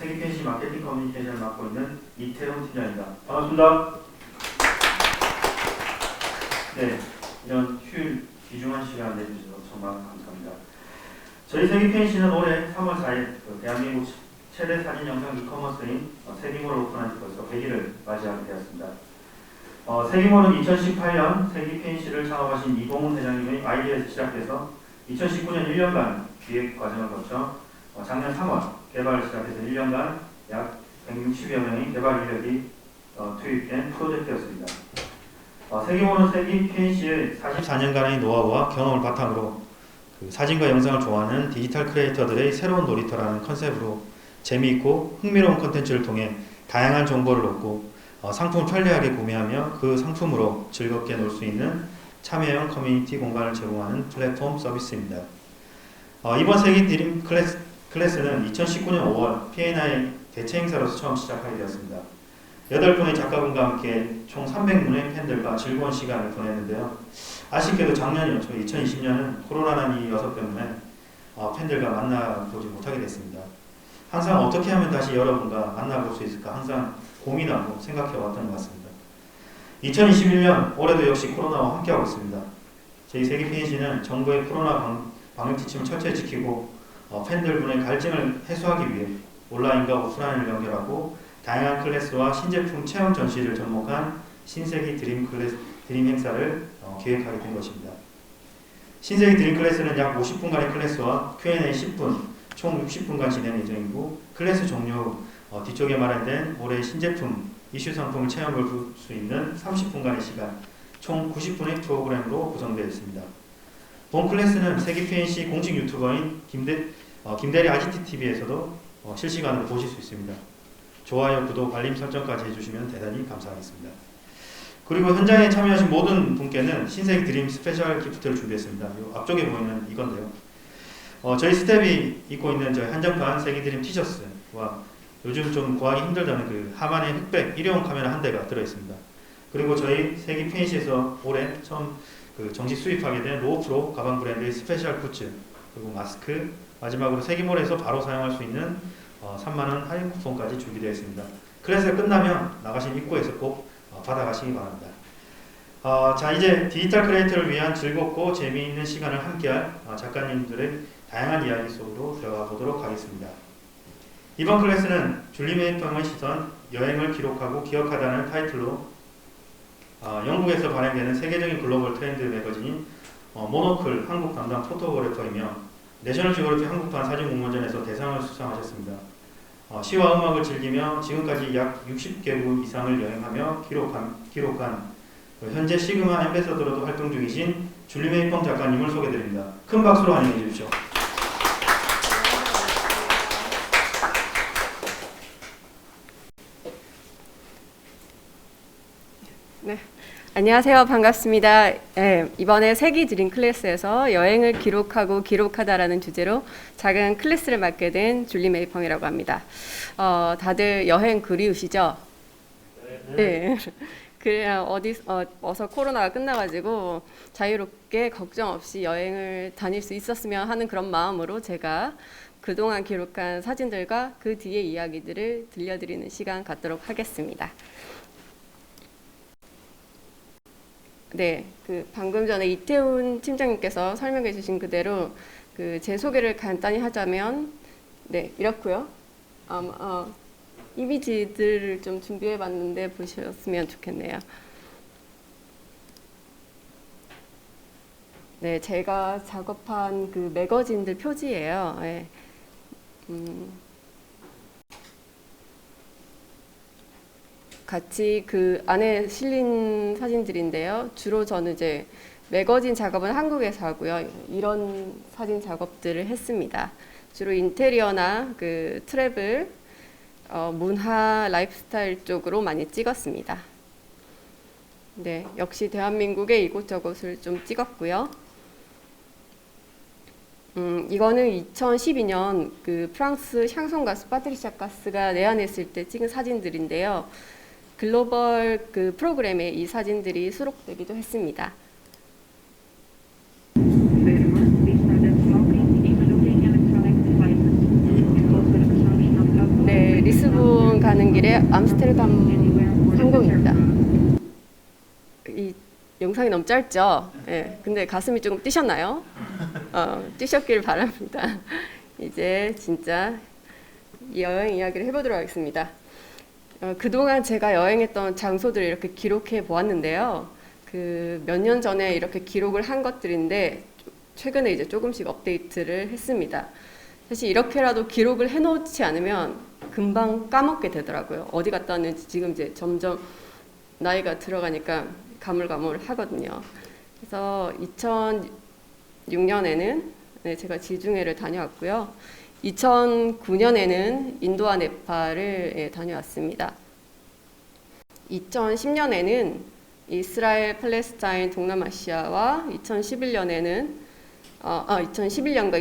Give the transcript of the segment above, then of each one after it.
세기펜시 마케팅 커뮤니케이션을 맡고 있는 이태훈 팀장입니다. 반갑습니다. 네, 이런 휴일 귀중한 시간 내주셔서 정말 감사합니다. 저희 세기펜시는 올해 3월 4일 대한민국 최대 사진 영상 이커머스인 세기몰을 오픈한 지 벌써 100일을 맞이하게 되었습니다. 세기몰은 2018년 세기펜시를 창업하신 이동훈 회장님의 아이디어에서 시작해서 2019년 1년간 기획 과정을 거쳐 작년 3월 개발을 시작해서 1년간 약 160여 명의 개발 인력이 투입된 프로젝트였습니다. 세기몰은 세기펜시의 44년간의 노하우와 경험을 바탕으로 사진과 영상을 좋아하는 디지털 크리에이터들의 새로운 놀이터라는 컨셉으로 재미있고 흥미로운 콘텐츠를 통해 다양한 정보를 얻고 상품을 편리하게 구매하며 그 상품으로 즐겁게 놀 수 있는 참여형 커뮤니티 공간을 제공하는 플랫폼 서비스입니다. 이번 세기 드림 클래스는 2019년 5월 P&I 대체 행사로서 처음 시작하게 되었습니다. 8분의 작가분과 함께 총 300명의 팬들과 즐거운 시간을 보냈는데요. 아쉽게도 작년이었죠. 2020년은 코로나라는 이 여섯 때문에 팬들과 만나보지 못하게 됐습니다. 항상 어떻게 하면 다시 여러분과 만나볼 수 있을까 항상 고민하고 생각해왔던 것 같습니다. 2021년 올해도 역시 코로나와 함께하고 있습니다. 저희 세기펜시는 정부의 코로나 방역 지침을 철저히 지키고 팬들분의 갈증을 해소하기 위해 온라인과 오프라인을 연결하고 다양한 클래스와 신제품 체험 전시를 접목한 신세기 드림 행사를 기획하게 된 것입니다. 신세기 드림 클래스는 약 50분간의 클래스와 Q&A 10분, 총 60분간 진행 예정이고 클래스 종료 뒤쪽에 마련된 올해 신제품, 이슈 상품을 체험해 볼 수 있는 30분간의 시간, 총 90분의 프로그램으로 구성되어 있습니다. 본 클래스는 세기펜시 공식 유튜버인 김대리 IGTV에서도 실시간으로 보실 수 있습니다. 좋아요, 구독, 알림 설정까지 해주시면 대단히 감사하겠습니다. 그리고 현장에 참여하신 모든 분께는 신세기 드림 스페셜 기프트를 준비했습니다. 앞쪽에 보이는 이건데요. 저희 스텝이 입고 있는 저희 한정판 세기 드림 티셔츠와 요즘 좀 구하기 힘들다는 그 하만의 흑백 일회용 카메라 한 대가 들어있습니다. 그리고 저희 세기펜시에서 올해 처음 정식 수입하게 된 로우프로 가방 브랜드의 스페셜 굿즈, 그리고 마스크, 마지막으로 세기몰에서 바로 사용할 수 있는 3만원 할인 쿠폰까지 준비되어 있습니다. 클래스가 끝나면 나가신 입구에서 꼭 받아가시기 바랍니다. 자, 이제 디지털 크리에이터를 위한 즐겁고 재미있는 시간을 함께할 작가님들의 다양한 이야기 속으로 들어가 보도록 하겠습니다. 이번 클래스는 줄리 메이펑의 시선, 여행을 기록하고 기억하다는 타이틀로 영국에서 발행되는 세계적인 글로벌 트렌드 매거진인 모노클 한국 담당 포토그래퍼이며 내셔널 지오그래피 한국판 사진 공모전에서 대상을 수상하셨습니다. 시와 음악을 즐기며 지금까지 약 60개국 이상을 여행하며 기록한 현재 시그마 앰베서더로도 활동 중이신 줄리 메이펑 작가님을 소개드립니다. 큰 박수로 환영해 주십시오. 네, 안녕하세요. 반갑습니다. 네, 이번에 세기 드림 클래스에서 여행을 기록하고 기록하다라는 주제로 작은 클래스를 맡게 된 줄리 메이펑이라고 합니다. 다들 여행 그리우시죠? 네. 그냥 어서 코로나가 끝나가지고 자유롭게 걱정 없이 여행을 다닐 수 있었으면 하는 그런 마음으로 제가 그동안 기록한 사진들과 그 뒤의 이야기들을 들려드리는 시간 갖도록 하겠습니다. 네, 방금 전에 이태훈 팀장님께서 설명해 주신 그대로 제 소개를 간단히 하자면 네, 이렇고요. 이미지들을 좀 준비해 봤는데 보셨으면 좋겠네요. 네, 제가 작업한 매거진들 표지예요. 네. 같이 안에 실린 사진들인데요. 주로 저는 이제 매거진 작업은 한국에서 하고요. 이런 사진 작업들을 했습니다. 주로 인테리어나 트래블, 문화, 라이프스타일 쪽으로 많이 찍었습니다. 네, 역시 대한민국의 이곳저곳을 좀 찍었고요. 이거는 2012년 프랑스 샹송 가수 파트리샤 카스가 내한했을 때 찍은 사진들인데요. 글로벌 프로그램에 이 사진들이 수록되기도 했습니다. 네, 로테르담 가는 길에 암스테르담 상공입니다. 이 영상이 너무 짧죠? 예, 근데 가슴이 조금 뛰셨나요? 뛰셨길 바랍니다. 이제 진짜 여행 이야기를 해보도록 하겠습니다. 그동안 제가 여행했던 장소들을 이렇게 기록해 보았는데요. 그 몇 년 전에 이렇게 기록을 한 것들인데 최근에 이제 조금씩 업데이트를 했습니다. 사실 이렇게라도 기록을 해놓지 않으면 금방 까먹게 되더라고요. 어디 갔다 왔는지 지금 이제 점점 나이가 들어가니까 가물가물하거든요. 그래서 2006년에는 제가 지중해를 다녀왔고요. 2009년에는 인도와 네팔을 다녀왔습니다. 2010년에는 이스라엘, 팔레스타인, 동남아시아와 2011년과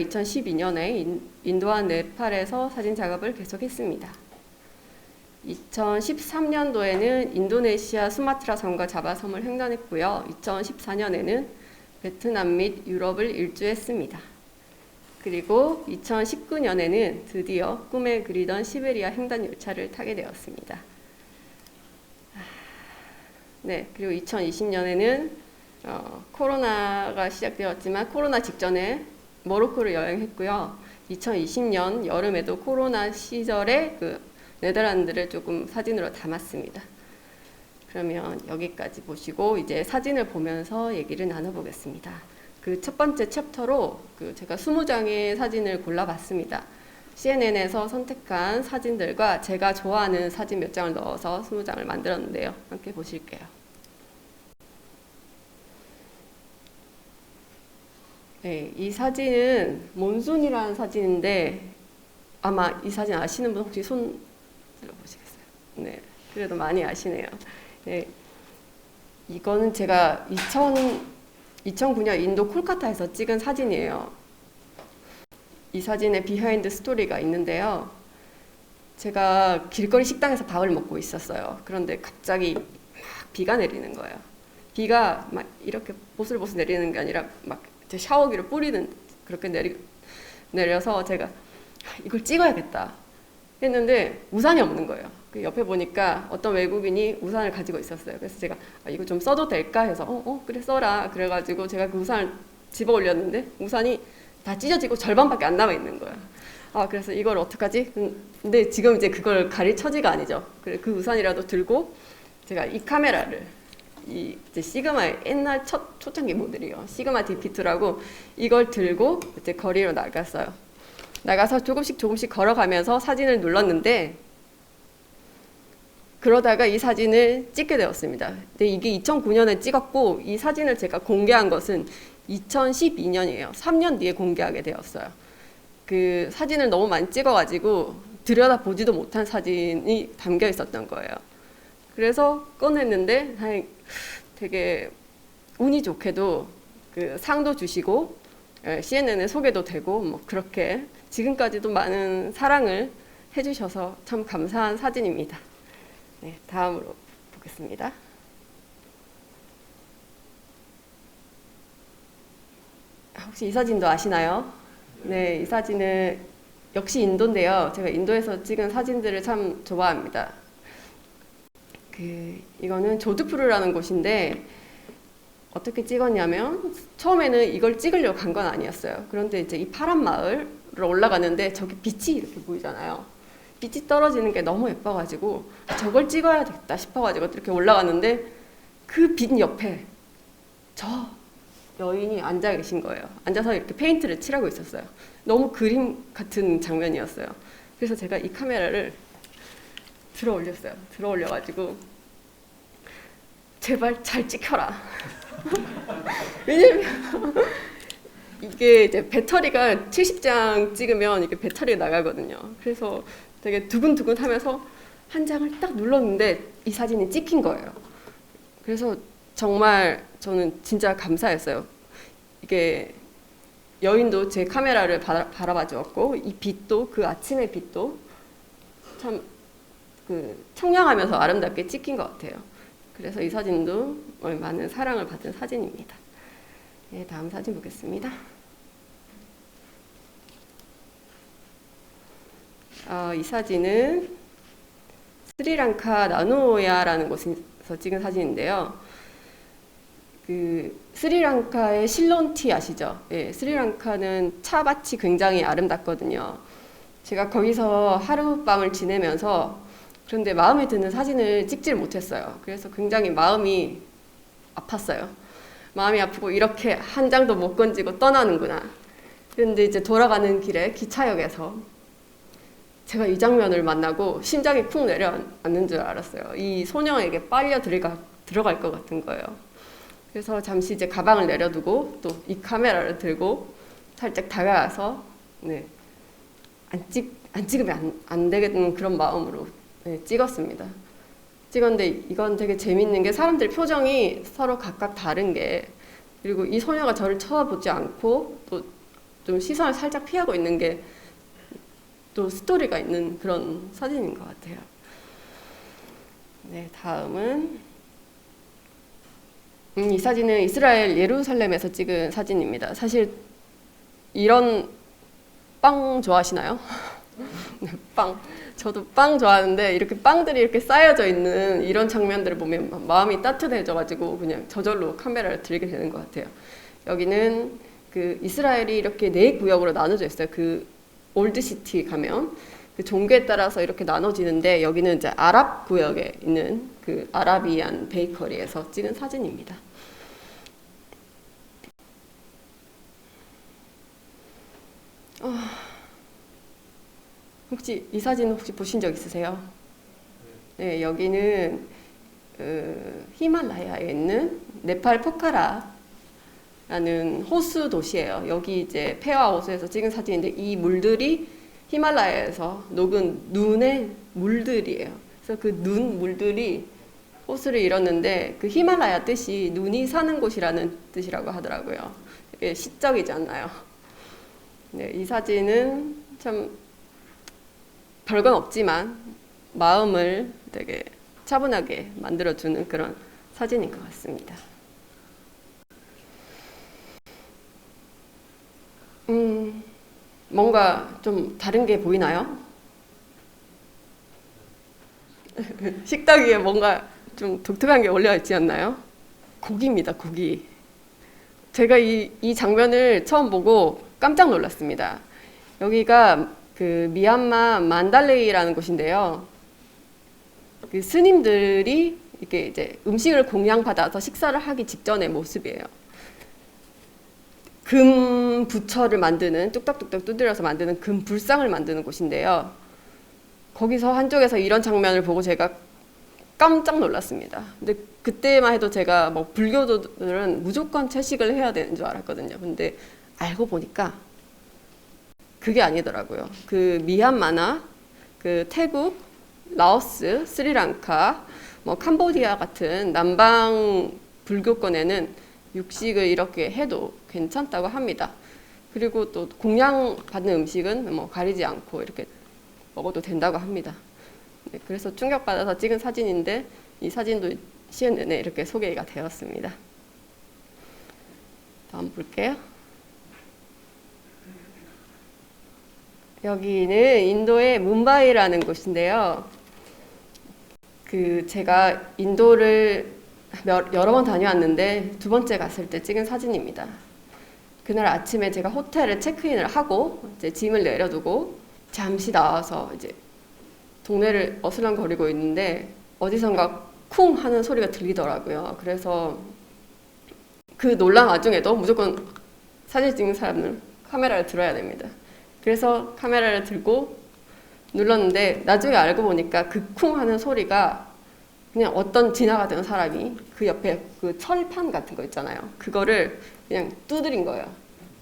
2012년에 인도와 네팔에서 사진 작업을 계속했습니다. 2013년도에는 인도네시아 수마트라 섬과 자바섬을 횡단했고요. 2014년에는 베트남 및 유럽을 일주했습니다. 그리고 2019년에는 드디어 꿈에 그리던 시베리아 횡단 열차를 타게 되었습니다. 네, 그리고 2020년에는 코로나가 시작되었지만 코로나 직전에 모로코를 여행했고요. 2020년 여름에도 코로나 시절에 그 네덜란드를 조금 사진으로 담았습니다. 그러면 여기까지 보시고 이제 사진을 보면서 얘기를 나눠보겠습니다. 그 첫 번째 챕터로 제가 20장의 사진을 골라봤습니다. CNN에서 선택한 사진들과 제가 좋아하는 사진 몇 장을 넣어서 20장을 만들었는데요. 함께 보실게요. 네, 이 사진은 몬순이라는 사진인데 아마 이 사진 아시는 분 혹시 손 들어보시겠어요? 네, 그래도 많이 아시네요. 네, 이거는 제가 2009년 인도 콜카타에서 찍은 사진이에요. 이 사진에 비하인드 스토리가 있는데요. 제가 길거리 식당에서 밥을 먹고 있었어요. 그런데 갑자기 막 비가 내리는 거예요. 비가 막 이렇게 보슬보슬 내리는 게 아니라 막 제 샤워기를 뿌리는 그렇게 내려서 제가 이걸 찍어야겠다 했는데 우산이 없는 거예요. 그 옆에 보니까 어떤 외국인이 우산을 가지고 있었어요. 그래서 제가 이거 좀 써도 될까 해서 그래 써라. 그래가지고 제가 그 우산을 집어 올렸는데 우산이 다 찢어지고 절반밖에 안 남아 있는 거예요. 그래서 이걸 어떡하지? 근데 지금 이제 그걸 가릴 처지가 아니죠. 그래 그 우산이라도 들고 제가 이 카메라를 이제 시그마의 옛날 첫 초창기 모델이요. 시그마 DP2라고 이걸 들고 이제 거리로 나갔어요. 나가서 조금씩 걸어가면서 사진을 눌렀는데 그러다가 이 사진을 찍게 되었습니다. 근데 이게 2009년에 찍었고 이 사진을 제가 공개한 것은 2012년이에요. 3년 뒤에 공개하게 되었어요. 그 사진을 너무 많이 찍어가지고 들여다보지도 못한 사진이 담겨 있었던 거예요. 그래서 꺼냈는데 되게 운이 좋게도 그 상도 주시고 CNN에 소개도 되고 뭐 그렇게 지금까지도 많은 사랑을 해주셔서 참 감사한 사진입니다. 네, 다음으로 보겠습니다. 혹시 이 사진도 아시나요? 네, 이 사진은 역시 인도인데요. 제가 인도에서 찍은 사진들을 참 좋아합니다. 이거는 조드푸르라는 곳인데 어떻게 찍었냐면 처음에는 이걸 찍으려고 간 건 아니었어요. 그런데 이제 이 파란 마을을 올라가는데 저기 빛이 이렇게 보이잖아요. 빛이 떨어지는 게 너무 예뻐가지고 저걸 찍어야겠다 싶어가지고 이렇게 올라갔는데 그 빛 옆에 저 여인이 앉아 계신 거예요. 앉아서 이렇게 페인트를 칠하고 있었어요. 너무 그림 같은 장면이었어요. 그래서 제가 이 카메라를 들어 올렸어요. 들어 올려가지고 제발 잘 찍혀라. 왜냐면 이게 이제 배터리가 70장 찍으면 이게 배터리가 나가거든요. 그래서 되게 두근두근 하면서 한 장을 딱 눌렀는데 이 사진이 찍힌 거예요. 그래서 정말 저는 진짜 감사했어요. 이게 여인도 제 카메라를 바라봐 주었고 이 빛도 그 아침의 빛도 참 청량하면서 아름답게 찍힌 것 같아요. 그래서 이 사진도 많은 사랑을 받은 사진입니다. 네, 다음 사진 보겠습니다. 이 사진은 스리랑카 나누오야라는 곳에서 찍은 사진인데요. 그 스리랑카의 실론티 아시죠? 예, 스리랑카는 차밭이 굉장히 아름답거든요. 제가 거기서 하룻밤을 지내면서 그런데 마음에 드는 사진을 찍지를 못했어요. 그래서 굉장히 마음이 아팠어요. 마음이 아프고 이렇게 한 장도 못 건지고 떠나는구나. 그런데 이제 돌아가는 길에 기차역에서 제가 이 장면을 만나고 심장이 쿵 내려앉는 줄 알았어요. 이 소녀에게 빨려 들어갈 것 같은 거예요. 그래서 잠시 이제 가방을 내려두고 또 이 카메라를 들고 살짝 다가가서 네, 안 찍으면 안 되겠는 그런 마음으로 네, 찍었습니다. 찍었는데 이건 되게 재밌는 게 사람들 표정이 서로 각각 다른 게, 그리고 이 소녀가 저를 쳐다보지 않고 또 좀 시선을 살짝 피하고 있는 게 또 스토리가 있는 그런 사진인 것 같아요. 네, 다음은 이 사진은 이스라엘 예루살렘에서 찍은 사진입니다. 사실 이런 빵 좋아하시나요? 네, 빵. 저도 빵 좋아하는데 이렇게 빵들이 이렇게 쌓여져 있는 이런 장면들을 보면 마음이 따뜻해져가지고 그냥 저절로 카메라를 들게 되는 것 같아요. 여기는 그 이스라엘이 이렇게 4구역으로 나눠져 있어요. 그 올드시티 가면 그 종교에 따라서 이렇게 나눠지는데 여기는 이제 아랍 구역에 있는 그 아라비안 베이커리에서 찍은 사진입니다. 혹시 이 사진 혹시 보신 적 있으세요? 네, 여기는 히말라야에 있는 네팔 포카라라는 호수 도시예요. 여기 이제 폐화 호수에서 찍은 사진인데 이 물들이 히말라야에서 녹은 눈의 물들이에요. 그래서 그 눈 물들이 호수를 이뤘는데 그 히말라야 뜻이 눈이 사는 곳이라는 뜻이라고 하더라고요. 되게 시적이지 않나요? 네, 이 사진은 참 별건 없지만 마음을 되게 차분하게 만들어주는 그런 사진인 것 같습니다. 뭔가 좀 다른 게 보이나요? 식탁 위에 뭔가 좀 독특한 게 올려 있지 않나요? 고기입니다, 고기. 제가 이 장면을 처음 보고 깜짝 놀랐습니다. 여기가 그 미얀마 만달레이라는 곳인데요. 그 스님들이 이렇게 이제 음식을 공양받아서 식사를 하기 직전의 모습이에요. 금 부처를 만드는, 뚝딱뚝딱 두드려서 만드는 금 불상을 만드는 곳인데요. 거기서 한쪽에서 이런 장면을 보고 제가 깜짝 놀랐습니다. 근데 그때만 해도 제가 뭐 불교도들은 무조건 채식을 해야 되는 줄 알았거든요. 근데 알고 보니까 그게 아니더라고요. 그 미얀마나 그 태국, 라오스, 스리랑카, 뭐 캄보디아 같은 남방 불교권에는 육식을 이렇게 해도 괜찮다고 합니다. 그리고 또 공양 받는 음식은 뭐 가리지 않고 이렇게 먹어도 된다고 합니다. 네, 그래서 충격받아서 찍은 사진인데 이 사진도 CNN에 이렇게 소개가 되었습니다. 다음 볼게요. 여기는 인도의 뭄바이라는 곳인데요. 그 제가 인도를 여러 번 다녀왔는데 2번째 갔을 때 찍은 사진입니다. 그날 아침에 제가 호텔에 체크인을 하고 이제 짐을 내려두고 잠시 나와서 이제 동네를 어슬렁거리고 있는데 어디선가 쿵 하는 소리가 들리더라고요. 그래서 그 놀란 와중에도 무조건 사진 찍는 사람은 카메라를 들어야 됩니다. 그래서 카메라를 들고 눌렀는데 나중에 알고 보니까 그 쿵 하는 소리가 그냥 어떤 지나가던 사람이 그 옆에 그 철판 같은 거 있잖아요. 그거를 그냥 두드린 거예요.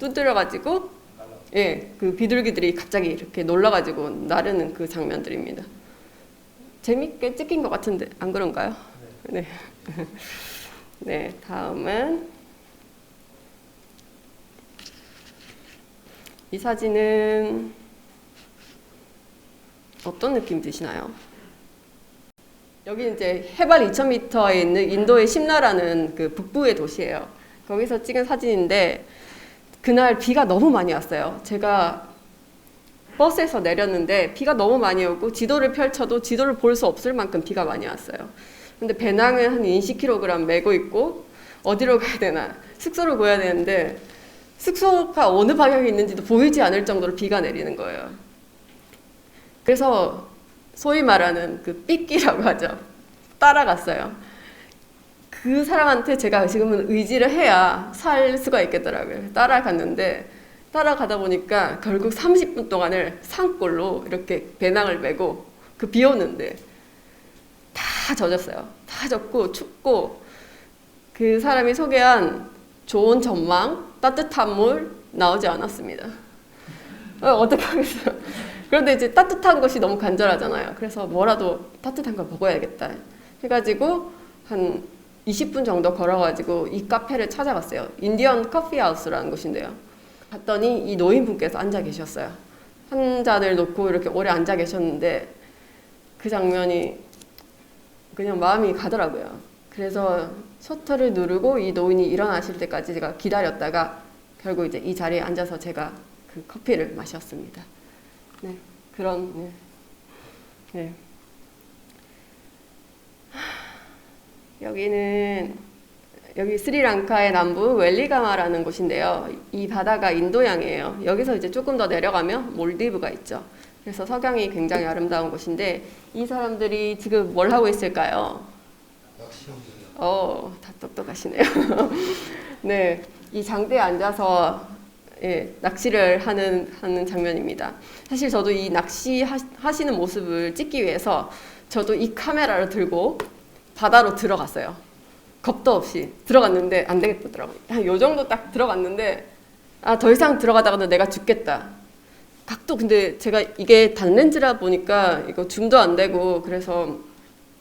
두드려가지고 예, 그 비둘기들이 갑자기 이렇게 놀라가지고 나르는 그 장면들입니다. 재밌게 찍힌 것 같은데 안 그런가요? 네. 네, 다음은 이 사진은 어떤 느낌 드시나요? 여기 이제 해발 2,000m에 있는 인도의 심라라는 그 북부의 도시예요. 거기서 찍은 사진인데 그날 비가 너무 많이 왔어요. 제가 버스에서 내렸는데 비가 너무 많이 오고 지도를 펼쳐도 지도를 볼 수 없을 만큼 비가 많이 왔어요. 근데 배낭을 한 20kg 메고 있고 어디로 가야 되나 숙소를 구해야 되는데 숙소가 어느 방향에 있는지도 보이지 않을 정도로 비가 내리는 거예요. 그래서 소위 말하는 그 삐끼라고 하죠. 따라갔어요. 그 사람한테 제가 지금은 의지를 해야 살 수가 있겠더라고요. 따라갔는데 따라가다 보니까 결국 30분 동안을 산골로 이렇게 배낭을 메고 그 비 오는데 다 젖었어요. 다 젖고 춥고 그 사람이 소개한 좋은 전망, 따뜻한 물 나오지 않았습니다. 어떻게 하겠어요? 그런데 이제 따뜻한 것이 너무 간절하잖아요. 그래서 뭐라도 따뜻한 걸 먹어야겠다 해가지고 한 20분 정도 걸어가지고 이 카페를 찾아갔어요. 인디언 커피 하우스라는 곳인데요. 갔더니 이 노인분께서 앉아 계셨어요. 한 잔을 놓고 이렇게 오래 앉아 계셨는데 그 장면이 그냥 마음이 가더라고요. 그래서 셔터를 누르고 이 노인이 일어나실 때까지 제가 기다렸다가 결국 이제 이 자리에 앉아서 제가 그 커피를 마셨습니다. 네, 그런 네. 네. 여기 스리랑카의 남부 웰리가마라는 곳인데요. 이 바다가 인도양이에요. 여기서 이제 조금 더 내려가면 몰디브가 있죠. 그래서 석양이 굉장히 아름다운 곳인데 이 사람들이 지금 뭘 하고 있을까요? 다 똑똑하시네요. 네, 이 장대에 앉아서 낚시를 하는 장면입니다. 사실 저도 이 낚시 하시는 모습을 찍기 위해서 저도 이 카메라를 들고 바다로 들어갔어요. 겁도 없이 들어갔는데 안 되겠더라고요. 한 요 정도 딱 들어갔는데 더 이상 들어가다가는 내가 죽겠다. 각도 근데 제가 이게 단렌즈라 보니까 이거 줌도 안 되고 그래서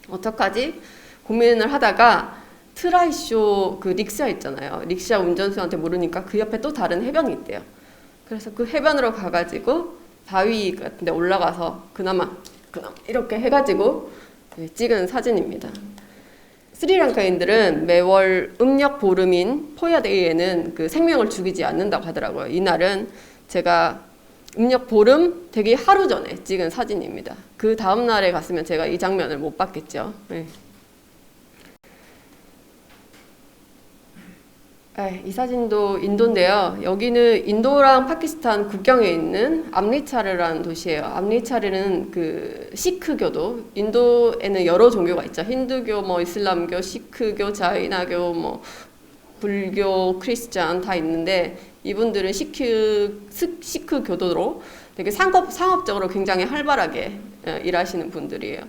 어떡하지? 고민을 하다가 트라이쇼 그 릭샤 있잖아요. 릭샤 운전수한테 모르니까 그 옆에 또 다른 해변이 있대요. 그래서 그 해변으로 가가지고 바위 같은 데 올라가서 그나마 이렇게 해가지고 찍은 사진입니다. 스리랑카인들은 매월 음력 보름인 포야데이에는 그 생명을 죽이지 않는다고 하더라고요. 이날은 제가 음력 보름 되기 하루 전에 찍은 사진입니다. 그 다음 날에 갔으면 제가 이 장면을 못 봤겠죠. 네. 이 사진도 인도인데요. 여기는 인도랑 파키스탄 국경에 있는 암리차르라는 도시예요. 암리차르는 그 시크교도, 인도에는 여러 종교가 있죠. 힌두교, 뭐 이슬람교, 시크교, 자이나교, 뭐 불교, 크리스찬 다 있는데 이분들은 시크교도로 되게 상업적으로 굉장히 활발하게 일하시는 분들이에요.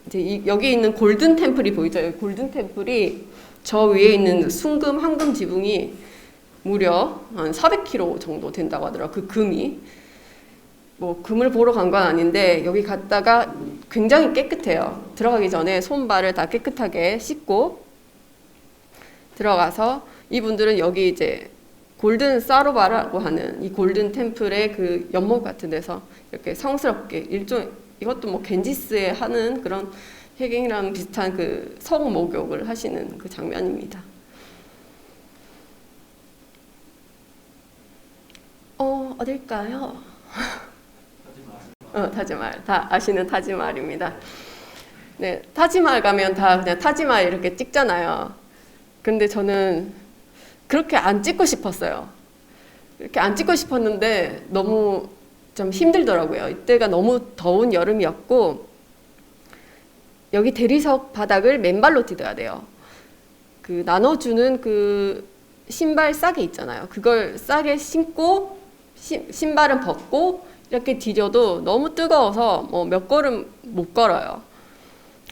이제 여기 있는 골든 템플이 보이죠? 골든 템플이 저 위에 있는 순금, 황금 지붕이 무려 한 400kg 정도 된다고 하더라고요. 그 금이. 뭐 금을 보러 간 건 아닌데 여기 갔다가 굉장히 깨끗해요. 들어가기 전에 손발을 다 깨끗하게 씻고 들어가서 이분들은 여기 이제 골든 사로바라고 하는 이 골든 템플의 그 연못 같은 데서 이렇게 성스럽게 이것도 뭐 겐지스에 하는 그런 해경이랑 비슷한 그 성목욕을 하시는 그 장면입니다. 어딜까요? 타지마할. 다 아시는 타지마할입니다. 네, 타지마할 가면 다 그냥 타지마할 이렇게 찍잖아요. 근데 저는 그렇게 안 찍고 싶었어요. 이렇게 안 찍고 싶었는데 너무 좀 힘들더라고요. 이때가 너무 더운 여름이었고 여기 대리석 바닥을 맨발로 디뎌야 돼요. 그 나눠주는 그 신발 싸게 있잖아요. 그걸 싸게 신고 신발은 벗고 이렇게 디뎌도 너무 뜨거워서 뭐 몇 걸음 못 걸어요.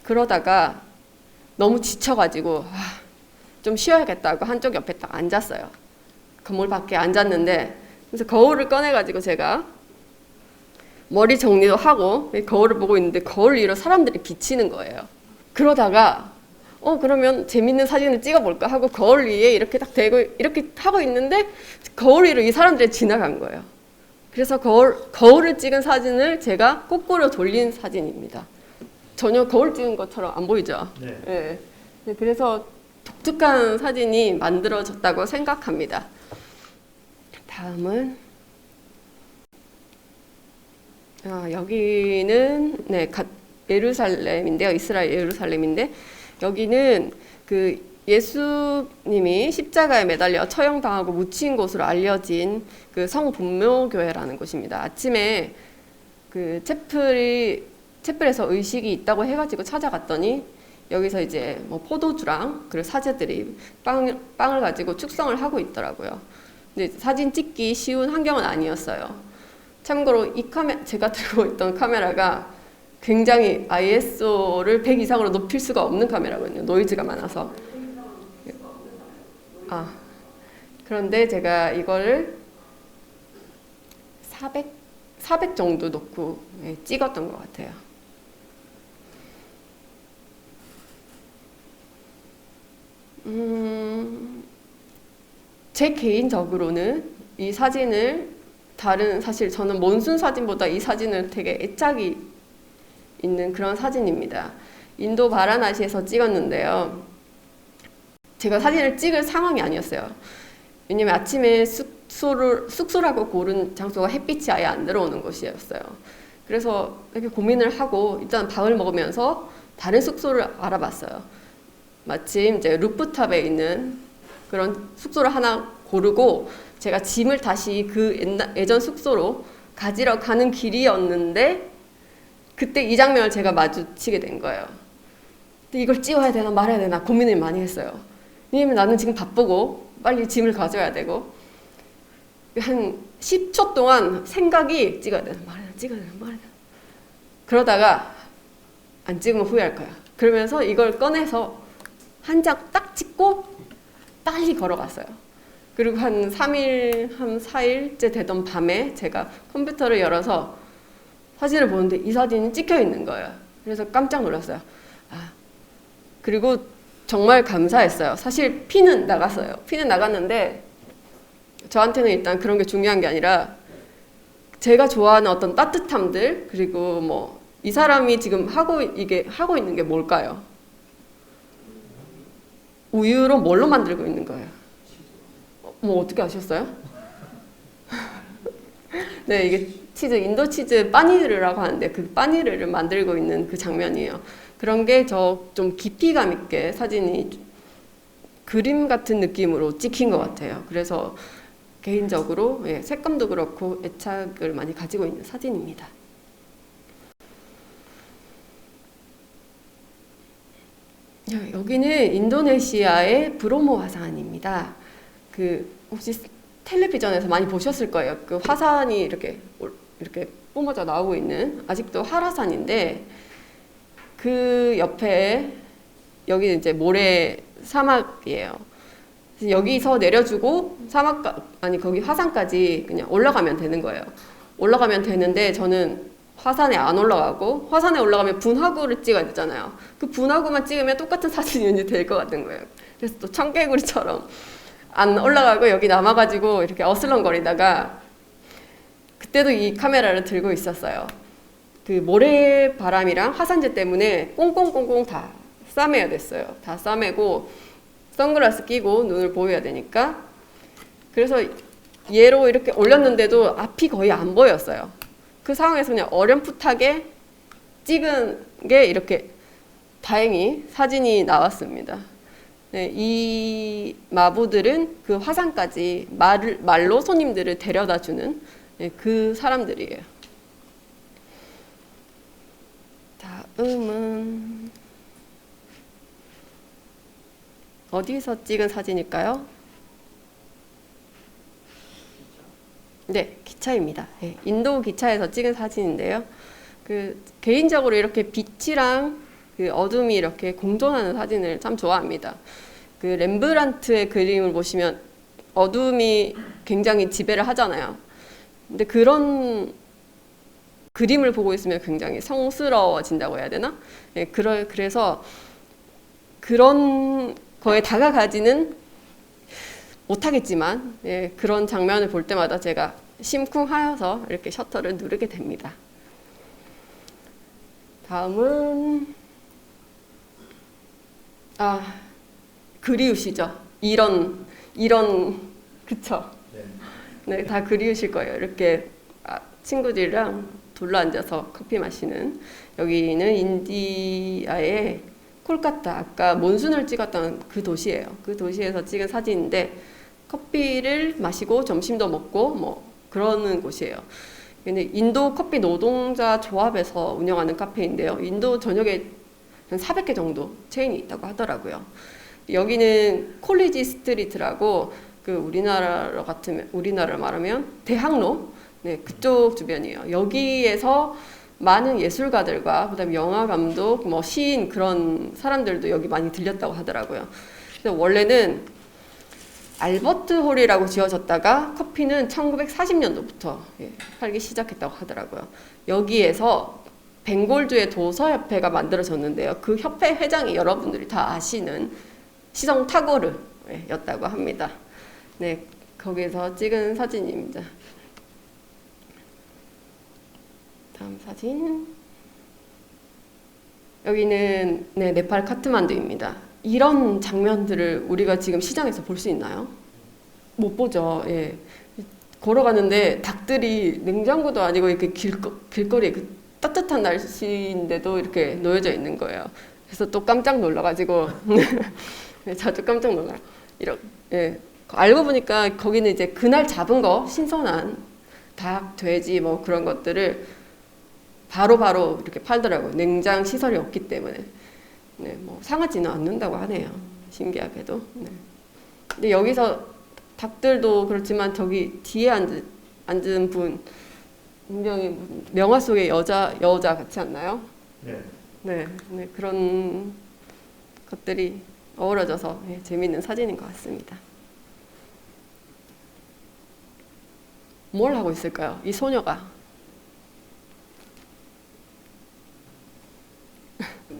그러다가 너무 지쳐가지고 좀 쉬어야겠다고 한쪽 옆에 딱 앉았어요. 건물 밖에 앉았는데 그래서 거울을 꺼내가지고 제가 머리 정리도 하고 거울을 보고 있는데 거울 위로 사람들이 비치는 거예요. 그러다가 그러면 재밌는 사진을 찍어볼까 하고 거울 위에 이렇게 딱 대고 이렇게 하고 있는데 거울 위로 이 사람들이 지나간 거예요. 그래서 거울을 찍은 사진을 제가 거꾸로 돌린 사진입니다. 전혀 거울 찍은 것처럼 안 보이죠? 네. 네. 그래서 독특한 사진이 만들어졌다고 생각합니다. 다음은 여기는 예루살렘인데요. 이스라엘 예루살렘인데 여기는 그 예수님이 십자가에 매달려 처형당하고 묻힌 곳으로 알려진 그 성분묘교회라는 곳입니다. 아침에 그 채플에서 의식이 있다고 해가지고 찾아갔더니 여기서 이제 뭐 포도주랑 그리고 사제들이 빵을 가지고 축성을 하고 있더라고요. 근데 사진 찍기 쉬운 환경은 아니었어요. 참고로 제가 들고 있던 카메라가 굉장히 ISO를 100 이상으로 높일 수가 없는 카메라거든요. 노이즈가 많아서. 그런데 제가 이거를 400 정도 놓고 찍었던 것 같아요. 제 개인적으로는 이 사진을 사실 저는 몬순 사진보다 이 사진을 되게 애착이 있는 그런 사진입니다. 인도 바라나시에서 찍었는데요. 제가 사진을 찍을 상황이 아니었어요. 왜냐면 아침에 숙소라고 고른 장소가 햇빛이 아예 안 들어오는 곳이었어요. 그래서 이렇게 고민을 하고 일단 밥을 먹으면서 다른 숙소를 알아봤어요. 마침 이제 루프탑에 있는 그런 숙소를 하나 고르고 제가 짐을 다시 그 예전 숙소로 가지러 가는 길이었는데 그때 이 장면을 제가 마주치게 된 거예요. 근데 이걸 찍어야 되나 말아야 되나 고민을 많이 했어요. 왜냐면 나는 지금 바쁘고 빨리 짐을 가져야 되고 한 10초 동안 생각이 찍어야 되나 말아야 되나 찍어야 되나 말아야 되나 그러다가 안 찍으면 후회할 거야. 그러면서 이걸 꺼내서 한 장 딱 찍고 빨리 걸어갔어요. 그리고 한 4일째 되던 밤에 제가 컴퓨터를 열어서 사진을 보는데 이 사진이 찍혀 있는 거예요. 그래서 깜짝 놀랐어요. 그리고 정말 감사했어요. 사실 피는 나갔어요. 피는 나갔는데 저한테는 일단 그런 게 중요한 게 아니라 제가 좋아하는 어떤 따뜻함들 그리고 뭐 이 사람이 지금 하고 있는 게 뭘까요? 우유로 뭘로 만들고 있는 거예요? 뭐 어떻게 아셨어요? 네, 이게 인도 치즈 빠니르라고 하는데 그 빠니르를 만들고 있는 그 장면이에요. 그런 게 좀 깊이감 있게 사진이 그림 같은 느낌으로 찍힌 것 같아요. 그래서 개인적으로 색감도 그렇고 애착을 많이 가지고 있는 사진입니다. 여기는 인도네시아의 브로모 화산입니다. 혹시 텔레비전에서 많이 보셨을 거예요. 그 화산이 이렇게 뿜어져 나오고 있는 아직도 활화산인데 그 옆에 여기는 이제 모래 사막이에요. 여기서 내려주고 거기 화산까지 그냥 올라가면 되는 거예요. 올라가면 되는데 저는 화산에 안 올라가고 화산에 올라가면 분화구를 찍어야 되잖아요. 그 분화구만 찍으면 똑같은 사진이 될 것 같은 거예요. 그래서 또 청개구리처럼 안 올라가고 여기 남아가지고 이렇게 어슬렁거리다가 그때도 이 카메라를 들고 있었어요. 그 모래바람이랑 화산재 때문에 꽁꽁꽁꽁 다 싸매야 됐어요. 다 싸매고 선글라스 끼고 눈을 보여야 되니까 그래서 얘로 이렇게 올렸는데도 앞이 거의 안 보였어요. 그 상황에서 그냥 어렴풋하게 찍은 게 이렇게 다행히 사진이 나왔습니다. 네, 이 마부들은 그 화산까지 말로 손님들을 데려다 주는 그 사람들이에요. 다음은 어디서 찍은 사진일까요? 네, 기차입니다. 네, 인도 기차에서 찍은 사진인데요. 개인적으로 이렇게 빛이랑 어둠이 이렇게 공존하는 사진을 참 좋아합니다. 렘브란트의 그림을 보시면 어둠이 굉장히 지배를 하잖아요. 근데 그런 그림을 보고 있으면 굉장히 성스러워진다고 해야 되나? 네, 그래서 그런 거에 다가가지는 못하겠지만 그런 장면을 볼 때마다 제가 심쿵하여서 이렇게 셔터를 누르게 됩니다. 다음은 그리우시죠? 이런 그쵸? 네, 다 그리우실 거예요. 이렇게 친구들이랑 둘러앉아서 커피 마시는, 여기는 인디아의 콜카타, 아까 몬순을 찍었던 그 도시예요. 그 도시에서 찍은 사진인데 커피를 마시고 점심도 먹고 뭐 그러는 곳이에요. 근데 인도 커피 노동자 조합에서 운영하는 카페인데요. 인도 전역에 한 400개 정도 체인이 있다고 하더라고요. 여기는 콜리지 스트리트라고 그 우리나라 말하면 대학로, 네, 그쪽 주변이에요. 여기에서 많은 예술가들과 그다음에 영화 감독, 뭐 시인 그런 사람들도 여기 많이 들렸다고 하더라고요. 그래서 원래는 알버트 홀이라고 지어졌다가 커피는 1940년도부터 팔기 시작했다고 하더라고요. 여기에서 벵골주의 도서협회가 만들어졌는데요. 그 협회 회장이 여러분들이 다 아시는 시성 타고르였다고 합니다. 네, 거기서 찍은 사진입니다. 다음 사진. 여기는 네, 네팔 카트만두입니다. 이런 장면들을 우리가 지금 시장에서 볼 수 있나요? 못 보죠. 예. 걸어가는데 닭들이 냉장고도 아니고 이렇게 길거리에 그 따뜻한 날씨인데도 이렇게 놓여져 있는 거예요. 그래서 또 깜짝 놀라가지고 네, 자주 깜짝 놀라요. 예. 알고 보니까 거기는 이제 그날 잡은 거 신선한 닭, 돼지 뭐 그런 것들을 바로바로 이렇게 팔더라고요. 냉장 시설이 없기 때문에. 네, 뭐 상하지는 않는다고 하네요. 신기하게도. 네. 근데 여기서 닭들도 그렇지만 저기 뒤에 앉은 분 분명히 명화 속의 여자 같지 않나요? 네. 네, 네, 그런 것들이 어우러져서 네, 재미있는 사진인 것 같습니다. 뭘 하고 있을까요? 이 소녀가.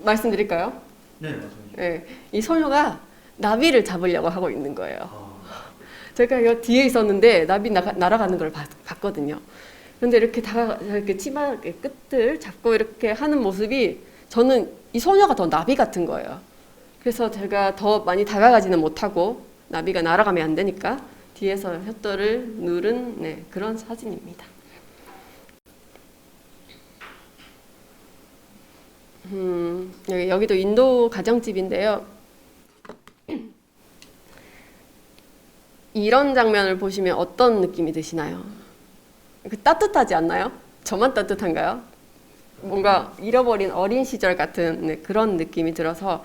말씀드릴까요? 네, 맞아요. 네, 이 소녀가 나비를 잡으려고 하고 있는 거예요. 아, 제가 여 뒤에 있었는데 나비 날아가는 걸 봤거든요. 그런데 이렇게 치마 끝을 잡고 이렇게 하는 모습이 저는 이 소녀가 더 나비 같은 거예요. 그래서 제가 더 많이 다가가지는 못하고 나비가 날아가면 안 되니까 뒤에서 혓도를 누른 네, 그런 사진입니다. 여기도 인도 가정집인데요. 이런 장면을 보시면 어떤 느낌이 드시나요? 따뜻하지 않나요? 저만 따뜻한가요? 뭔가 잃어버린 어린 시절 같은 네, 그런 느낌이 들어서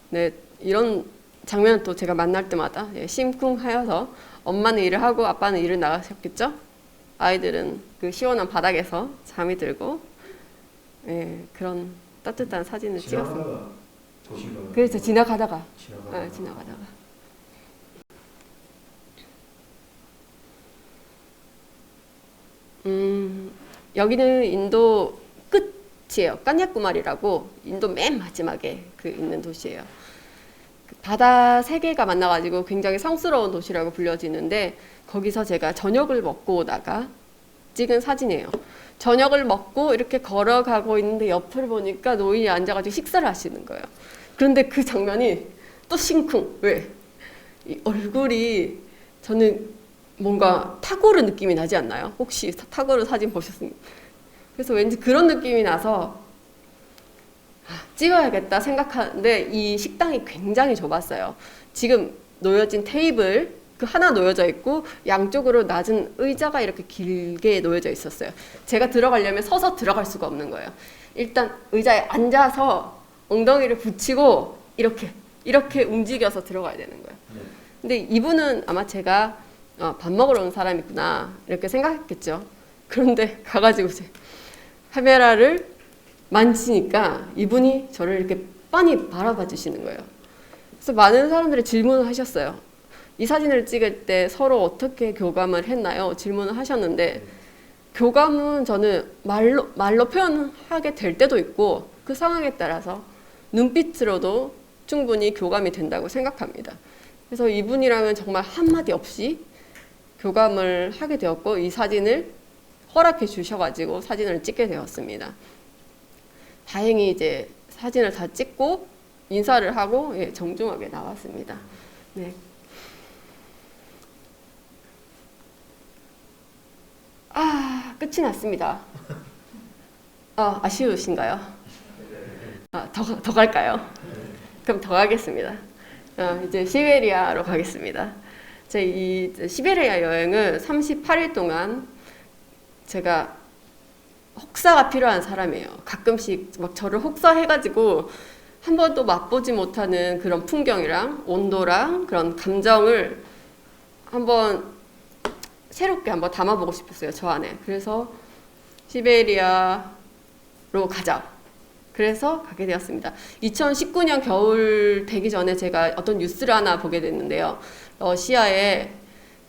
네, 이런 장면은 또 제가 만날 때마다 심쿵하여서 엄마는 일을 하고 아빠는 일을 나가셨겠죠? 아이들은 그 시원한 바닥에서 잠이 들고 그런 따뜻한 사진을 찍었어요. 지나가다가 보신 거예요? 그래서 지나가다가. 여기는 인도 끝이에요. 깐야쿠마리라고 인도 맨 마지막에 그 있는 도시예요. 바다 세 개가 만나가지고 굉장히 성스러운 도시라고 불려지는데 거기서 제가 저녁을 먹고 오다가 찍은 사진이에요. 저녁을 먹고 이렇게 걸어가고 있는데 옆을 보니까 노인이 앉아가지고 식사를 하시는 거예요. 그런데 그 장면이 또 심쿵. 왜? 이 얼굴이 저는 뭔가 타고르 느낌이 나지 않나요? 혹시 타고르 사진 보셨습니까? 그래서 왠지 그런 느낌이 나서 찍어야겠다 생각하는데 이 식당이 굉장히 좁았어요. 지금 놓여진 테이블 그 하나 놓여져 있고 양쪽으로 낮은 의자가 이렇게 길게 놓여져 있었어요. 제가 들어가려면 서서 들어갈 수가 없는 거예요. 일단 의자에 앉아서 엉덩이를 붙이고 이렇게 움직여서 들어가야 되는 거예요. 근데 이분은 아마 제가 밥 먹으러 온 사람이구나 이렇게 생각했겠죠. 그런데 가가지고 이제 카메라를 만지니까 이분이 저를 이렇게 빤히 바라봐 주시는 거예요. 그래서 많은 사람들이 질문을 하셨어요. 이 사진을 찍을 때 서로 어떻게 교감을 했나요? 질문을 하셨는데 교감은 저는 말로 표현하게 될 때도 있고 그 상황에 따라서 눈빛으로도 충분히 교감이 된다고 생각합니다. 그래서 이분이랑은 정말 한마디 없이 교감을 하게 되었고 이 사진을 허락해 주셔가지고 사진을 찍게 되었습니다. 다행히 이제 사진을 다 찍고 인사를 하고 정중하게 나왔습니다. 네. 끝이 났습니다. 아쉬우신가요? 더 갈까요? 그럼 더 가겠습니다. 이제 시베리아로 가겠습니다. 제 이 시베리아 여행은 38일 동안 제가 혹사가 필요한 사람이에요. 가끔씩 막 저를 혹사해가지고 한 번도 맛보지 못하는 그런 풍경이랑 온도랑 그런 감정을 한번 새롭게 한번 담아보고 싶었어요, 저 안에. 그래서 시베리아로 가자. 그래서 가게 되었습니다. 2019년 겨울 되기 전에 제가 어떤 뉴스를 하나 보게 됐는데요. 러시아의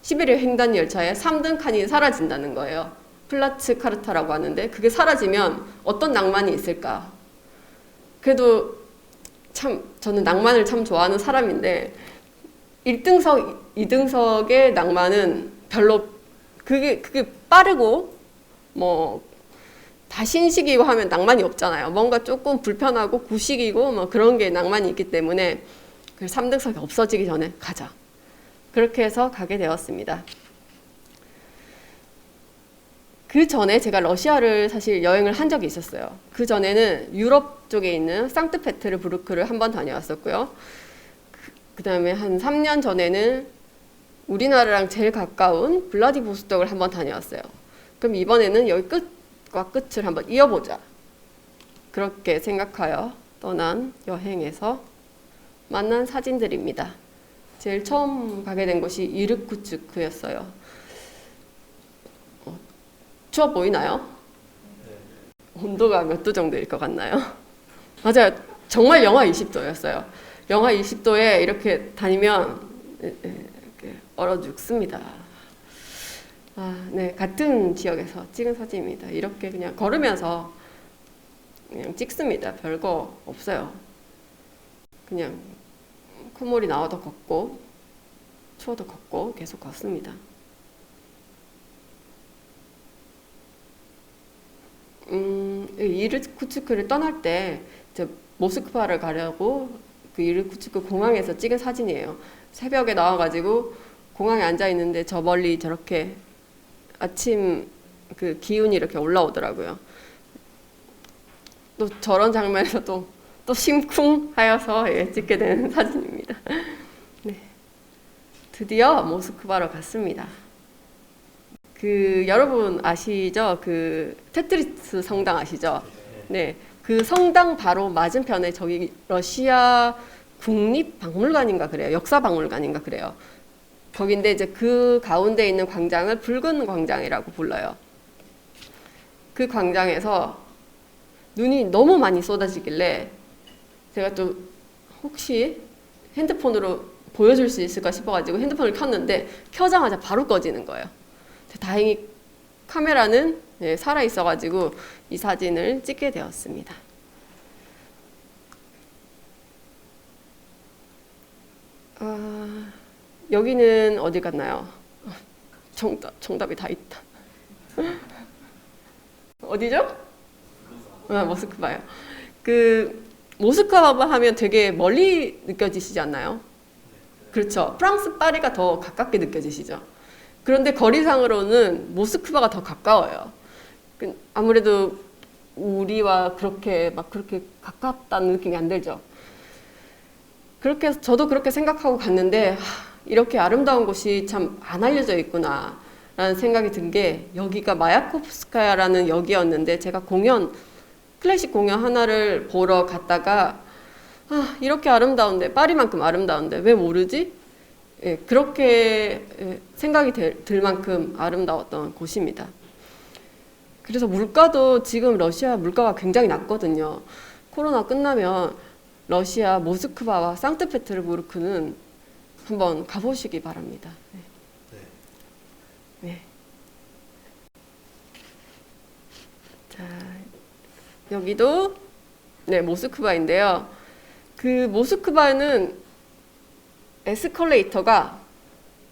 시베리아 횡단 열차에 3등 칸이 사라진다는 거예요. 플라츠 카르타라고 하는데 그게 사라지면 어떤 낭만이 있을까? 그래도 참 저는 낭만을 참 좋아하는 사람인데 1등석, 2등석의 낭만은 별로 그게 빠르고 뭐 다 신식이고 하면 낭만이 없잖아요. 뭔가 조금 불편하고 구식이고 뭐 그런 게 낭만이 있기 때문에 3등석이 없어지기 전에 가자. 그렇게 해서 가게 되었습니다. 그 전에 제가 러시아를 사실 여행을 한 적이 있었어요. 그 전에는 유럽 쪽에 있는 상트페테르부르크를 한번 다녀왔었고요. 그 다음에 한 3년 전에는 우리나라랑 제일 가까운 블라디보스톡을 한번 다녀왔어요. 그럼 이번에는 여기 끝과 끝을 한번 이어보자. 그렇게 생각하여 떠난 여행에서 만난 사진들입니다. 제일 처음 가게 된 곳이 이르쿠츠크였어요. 추워 보이나요? 온도가 몇 도 정도일 것 같나요? 맞아요. 정말 영하 20도였어요. 영하 20도에 이렇게 다니면 이렇게 얼어 죽습니다. 네, 같은 지역에서 찍은 사진입니다. 이렇게 그냥 걸으면서 그냥 찍습니다. 별거 없어요. 그냥 콧물이 나와도 걷고 추워도 걷고 계속 걷습니다. 이르쿠츠크를 떠날 때 이제 모스크바를 가려고 그 이르쿠츠크 공항에서 찍은 사진이에요. 새벽에 나와가지고 공항에 앉아 있는데 저 멀리 저렇게 아침 그 기운이 이렇게 올라오더라고요. 또 저런 장면에서 또 심쿵하여서 찍게 되는 사진입니다. 네. 드디어 모스크바로 갔습니다. 여러분 아시죠? 테트리스 성당 아시죠? 네. 그 성당 바로 맞은편에 저기 러시아 국립박물관인가 그래요. 역사박물관인가 그래요. 거긴데 이제 그 가운데 있는 광장을 붉은 광장이라고 불러요. 그 광장에서 눈이 너무 많이 쏟아지길래 제가 또 혹시 핸드폰으로 보여줄 수 있을까 싶어가지고 핸드폰을 켰는데 켜자마자 바로 꺼지는 거예요. 다행히 카메라는 살아있어가지고 이 사진을 찍게 되었습니다. 여기는 어디 갔나요? 정답이 다 있다. 어디죠? 모스크바요. 모스크바 하면 되게 멀리 느껴지시지 않나요? 그렇죠. 프랑스 파리가 더 가깝게 느껴지시죠? 그런데 거리상으로는 모스크바가 더 가까워요. 아무래도 우리와 그렇게 가깝다는 느낌이 안 들죠. 그렇게 해서 저도 그렇게 생각하고 갔는데 이렇게 아름다운 곳이 참 안 알려져 있구나 라는 생각이 든 게 여기가 마야코프스카야라는 역이었는데 제가 클래식 공연 하나를 보러 갔다가 이렇게 아름다운데 파리만큼 아름다운데 왜 모르지? 그렇게 생각이 들 만큼 아름다웠던 곳입니다. 그래서 물가도 지금 러시아 물가가 굉장히 낮거든요. 코로나 끝나면 러시아 모스크바와 상트페테르부르크는 한번 가보시기 바랍니다. 네. 자, 여기도 모스크바인데요. 모스크바는 에스컬레이터가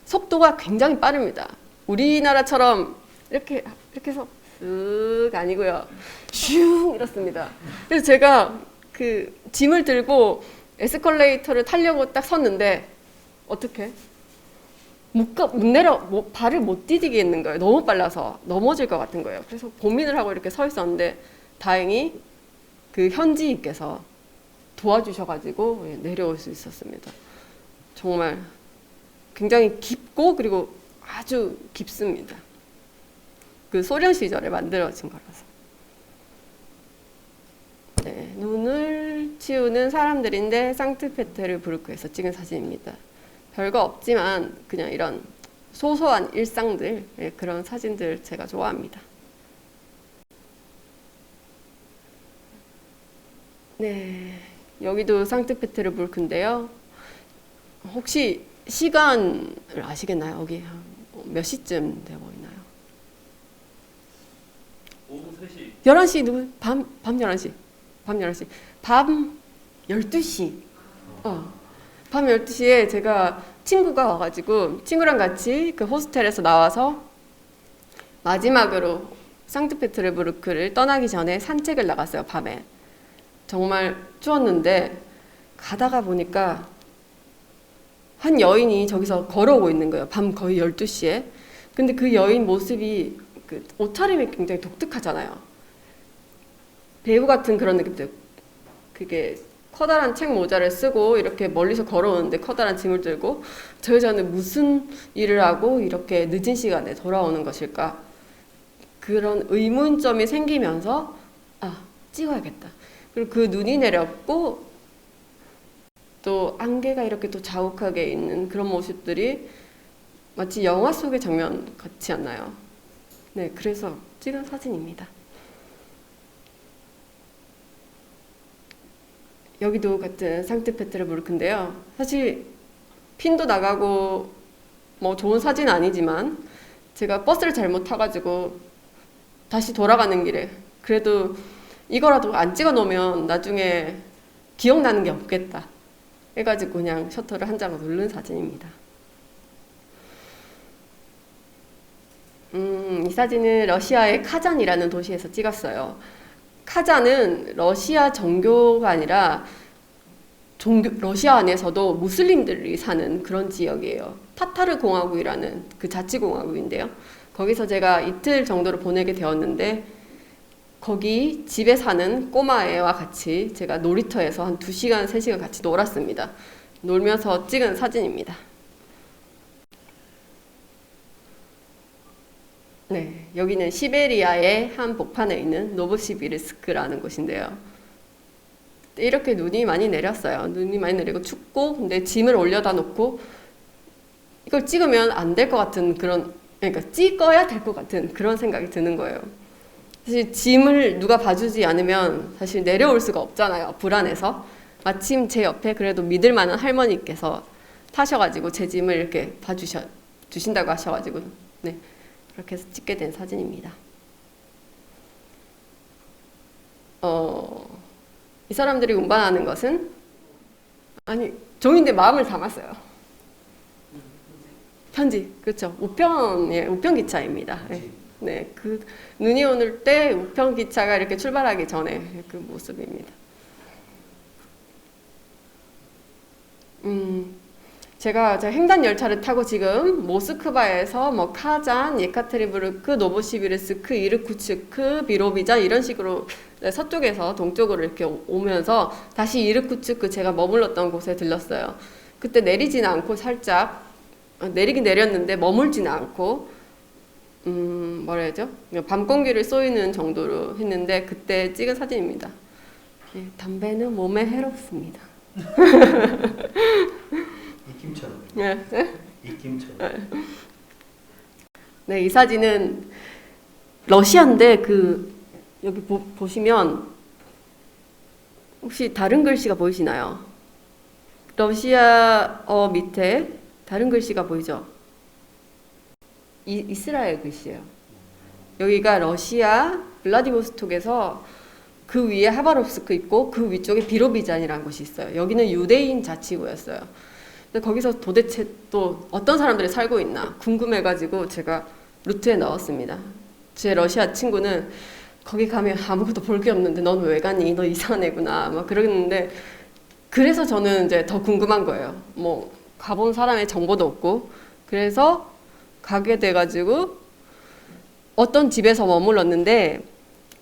속도가 굉장히 빠릅니다. 우리나라처럼 이렇게 해서 쓱 아니고요. 슝 이렇습니다. 그래서 제가 짐을 들고 에스컬레이터를 타려고 딱 섰는데 어떻게 발을 못 디디겠는 거예요. 너무 빨라서 넘어질 것 같은 거예요. 그래서 고민을 하고 이렇게 서 있었는데 다행히 그 현지인께서 도와주셔가지고 내려올 수 있었습니다. 정말 굉장히 깊고 그리고 아주 깊습니다. 그 소련 시절에 만들어진 거라서. 네, 눈을 치우는 사람들인데 상트페테르부르크에서 찍은 사진입니다. 별거 없지만 그냥 이런 소소한 일상들, 네, 그런 사진들 제가 좋아합니다. 네, 여기도 상트페테르부르크인데요. 혹시 시간을 아시겠나요? 여기 몇 시쯤 돼 보이나요? 오후 3시. 11시 누구? 밤 11시. 밤 11시. 밤 12시. 밤 12시에 제가 친구가 와가지고 친구랑 같이 그 호스텔에서 나와서 마지막으로 상트페테르부르크를 떠나기 전에 산책을 나갔어요, 밤에. 정말 추웠는데 가다가 보니까 한 여인이 저기서 걸어오고 있는 거예요. 밤 거의 12시에. 근데 그 여인 모습이 그 옷차림이 굉장히 독특하잖아요. 배우 같은 그런 느낌도. 그게 커다란 책 모자를 쓰고 이렇게 멀리서 걸어오는데 커다란 짐을 들고 저 여자는 무슨 일을 하고 이렇게 늦은 시간에 돌아오는 것일까? 그런 의문점이 생기면서 찍어야겠다. 그리고 그 눈이 내렸고 또 안개가 이렇게 또 자욱하게 있는 그런 모습들이 마치 영화 속의 장면 같지 않나요? 네, 그래서 찍은 사진입니다. 여기도 같은 상트페테르부르크인데요. 사실 핀도 나가고 뭐 좋은 사진은 아니지만 제가 버스를 잘못 타가지고 다시 돌아가는 길에 그래도 이거라도 안 찍어 놓으면 나중에 기억나는 게 없겠다 해가지고 그냥 셔터를 한 장을 누른 사진입니다. 이 사진은 러시아의 카잔이라는 도시에서 찍었어요. 카잔은 러시아 정교가 아니라 러시아 안에서도 무슬림들이 사는 그런 지역이에요. 타타르 공화국이라는 그 자치공화국인데요. 거기서 제가 이틀 정도를 보내게 되었는데 거기 집에 사는 꼬마애와 같이 제가 놀이터에서 한 2시간, 3시간 같이 놀았습니다. 놀면서 찍은 사진입니다. 네, 여기는 시베리아의 한 복판에 있는 노브시비르스크라는 곳인데요. 이렇게 눈이 많이 내렸어요. 눈이 많이 내리고 춥고 근데 짐을 올려다 놓고 이걸 찍으면 안 될 것 같은 그런, 그러니까 찍어야 될 것 같은 그런 생각이 드는 거예요. 사실 짐을 누가 봐주지 않으면 사실 내려올 수가 없잖아요. 불안해서. 마침 제 옆에 그래도 믿을 만한 할머니께서 타셔가지고 제 짐을 이렇게 주신다고 하셔가지고 네, 그렇게 해서 찍게 된 사진입니다. 이 사람들이 운반하는 것은 종인데 마음을 담았어요. 편지, 그렇죠. 우편 기차입니다. 네, 그 눈이 오는 때 우편 기차가 이렇게 출발하기 전에 그 모습입니다. 제가 횡단 열차를 타고 지금 모스크바에서 뭐 카잔, 예카테리부르크, 노보시비르스크, 이르쿠츠크, 비로비자 이런 식으로 서쪽에서 동쪽으로 이렇게 오면서 다시 이르쿠츠크 제가 머물렀던 곳에 들렀어요. 그때 내리지는 않고 살짝 내리긴 내렸는데 머물지는 않고 뭐라 해야죠? 밤 공기를 쏘이는 정도로 했는데 그때 찍은 사진입니다. 예, 담배는 몸에 해롭습니다. 입김처럼. 네. 입김처럼. 네, 이 사진은 러시아인데 여기 보시면 혹시 다른 글씨가 보이시나요? 러시아어 밑에 다른 글씨가 보이죠? 이스라엘 글씨예요. 여기가 러시아 블라디보스톡에서 그 위에 하바롭스크 있고 그 위쪽에 비로비잔이라는 곳이 있어요. 여기는 유대인 자치구였어요. 근데 거기서 도대체 또 어떤 사람들이 살고 있나 궁금해가지고 제가 루트에 넣었습니다. 제 러시아 친구는 거기 가면 아무것도 볼 게 없는데 넌 왜 가니? 너 이상한 애구나. 막 그러는데 그래서 저는 이제 더 궁금한 거예요. 뭐 가본 사람의 정보도 없고 그래서 가게 돼가지고 어떤 집에서 머물렀는데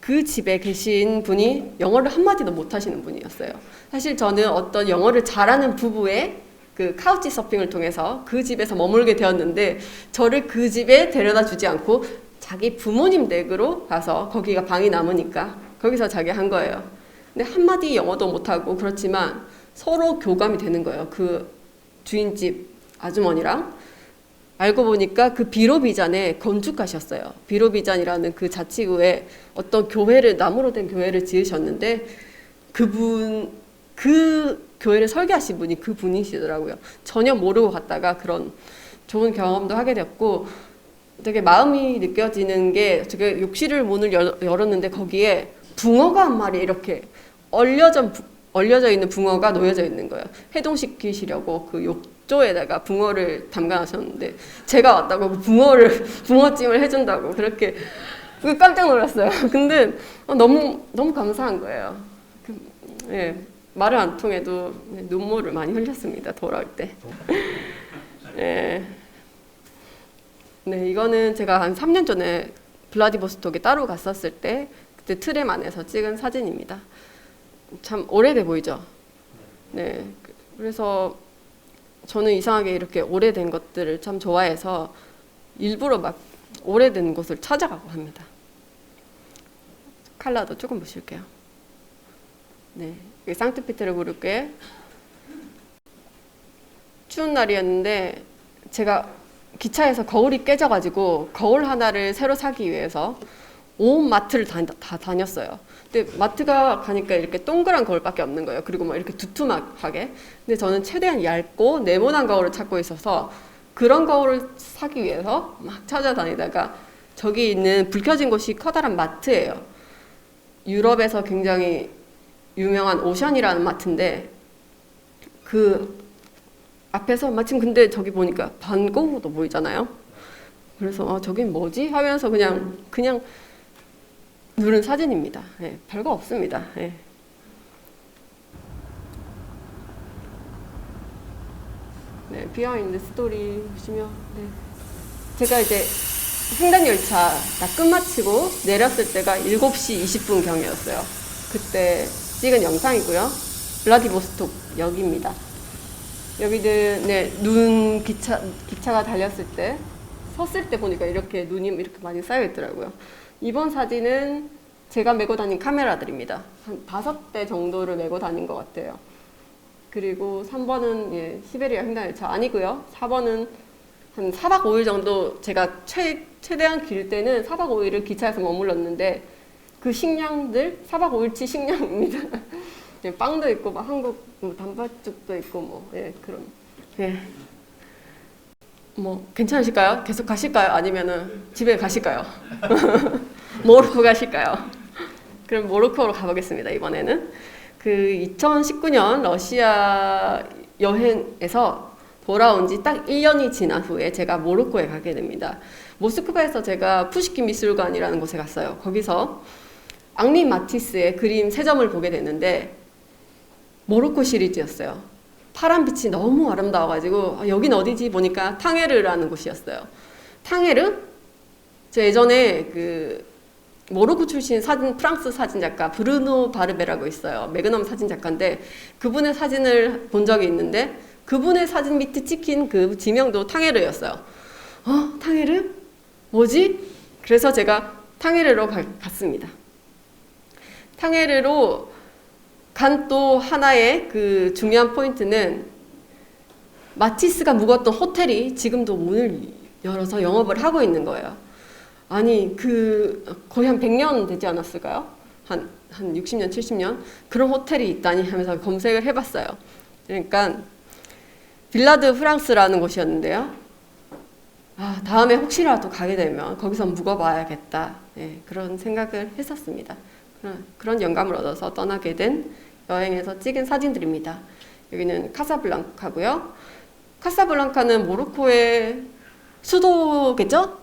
그 집에 계신 분이 영어를 한마디도 못하시는 분이었어요. 사실 저는 어떤 영어를 잘하는 부부의 그 카우치 서핑을 통해서 그 집에서 머물게 되었는데 저를 그 집에 데려다 주지 않고 자기 부모님 댁으로 가서 거기가 방이 남으니까 거기서 자기 한 거예요. 근데 한마디 영어도 못하고 그렇지만 서로 교감이 되는 거예요. 그 주인집 아주머니랑. 알고 보니까 그 비로비잔에 건축가셨어요. 비로비잔이라는 그 자치구에 어떤 교회를, 나무로 된 교회를 지으셨는데 그 교회를 설계하신 분이 그 분이시더라고요. 전혀 모르고 갔다가 그런 좋은 경험도 하게 됐고, 되게 마음이 느껴지는 게, 제가 욕실을 문을 열었는데 거기에 붕어가 한 마리 이렇게 얼려져 있는 붕어가 놓여져 있는 거예요. 해동시키시려고 그 욕조에다가 붕어를 담가놨었는데 제가 왔다고 그 붕어찜을 해준다고 그렇게 깜짝 놀랐어요. 근데 너무 감사한 거예요. 예, 말을 안 통해도 눈물을 많이 흘렸습니다. 돌아올 때. 예. 네, 이거는 제가 한 3년 전에 블라디보스톡에 따로 갔었을 때 그때 트램 안에서 찍은 사진입니다. 참 오래돼 보이죠? 네. 그래서 저는 이상하게 이렇게 오래된 것들을 참 좋아해서 일부러 막 오래된 곳을 찾아가고 합니다. 컬러도 조금 보실게요. 네. 상트페테르부르크에 추운 날이었는데 제가 기차에서 거울이 깨져가지고 거울 하나를 새로 사기 위해서 온 마트를 다 다녔어요. 근데 마트가 가니까 이렇게 동그란 거울밖에 없는 거예요. 그리고 막 이렇게 두툼하게. 근데 저는 최대한 얇고 네모난 거울을 찾고 있어서 그런 거울을 사기 위해서 막 찾아다니다가 저기 있는 불 켜진 곳이 커다란 마트예요. 유럽에서 굉장히 유명한 오션이라는 마트인데 그 앞에서 마침 근데 저기 보니까 반고흐도 보이잖아요. 그래서 저긴 뭐지? 하면서 그냥 누른 사진입니다. 네, 별거 없습니다. 네. 네, 비하인드 스토리 보시면 제가 이제 횡단열차 다 끝마치고 내렸을 때가 7시 20분 경이었어요. 그때 찍은 영상이고요. 블라디보스톡 역입니다. 여기는 기차가 달렸을 때 섰을 때 보니까 이렇게 눈이 이렇게 많이 쌓여 있더라고요. 이번 사진은 제가 메고 다닌 카메라들입니다. 한 5대 정도를 메고 다닌 것 같아요. 그리고 3번은 시베리아 횡단열차 아니고요. 4번은 한 4박 5일 정도 제가 최대한 길 때는 4박 5일을 기차에서 머물렀는데 그 식량들 4박 5일치 식량입니다. 빵도 있고 막 한국 단팥죽도 있고 그런. 뭐 괜찮으실까요? 계속 가실까요? 아니면은 집에 가실까요? 모로코 가실까요? 그럼 모로코로 가보겠습니다. 이번에는 그 2019년 러시아 여행에서 돌아온 지 딱 1년이 지난 후에 제가 모로코에 가게 됩니다. 모스크바에서 제가 푸시킨 미술관이라는 곳에 갔어요. 거기서 앙리 마티스의 그림 3점을 보게 됐는데 모로코 시리즈였어요. 파란 빛이 너무 아름다워가지고 여긴 어디지 보니까 탕헤르라는 곳이었어요. 탕헤르? 저 예전에 그 모로코 출신 프랑스 사진작가 브루노 바르베라고 있어요. 매그넘 사진작가인데 그분의 사진을 본 적이 있는데 그분의 사진 밑에 찍힌 그 지명도 탕헤르였어요. 탕헤르? 뭐지? 그래서 제가 탕헤르로 갔습니다. 탕헤르로 간 또 하나의 그 중요한 포인트는 마티스가 묵었던 호텔이 지금도 문을 열어서 영업을 하고 있는 거예요. 아니 거의 한 100년 되지 않았을까요? 한 60년, 70년? 그런 호텔이 있다니 하면서 검색을 해봤어요. 그러니까 빌라드 프랑스라는 곳이었는데요. 다음에 혹시라도 가게 되면 거기서 묵어봐야겠다. 그런 생각을 했었습니다. 그런 영감을 얻어서 떠나게 된 여행에서 찍은 사진들입니다. 여기는 카사블랑카고요. 카사블랑카는 모로코의 수도겠죠?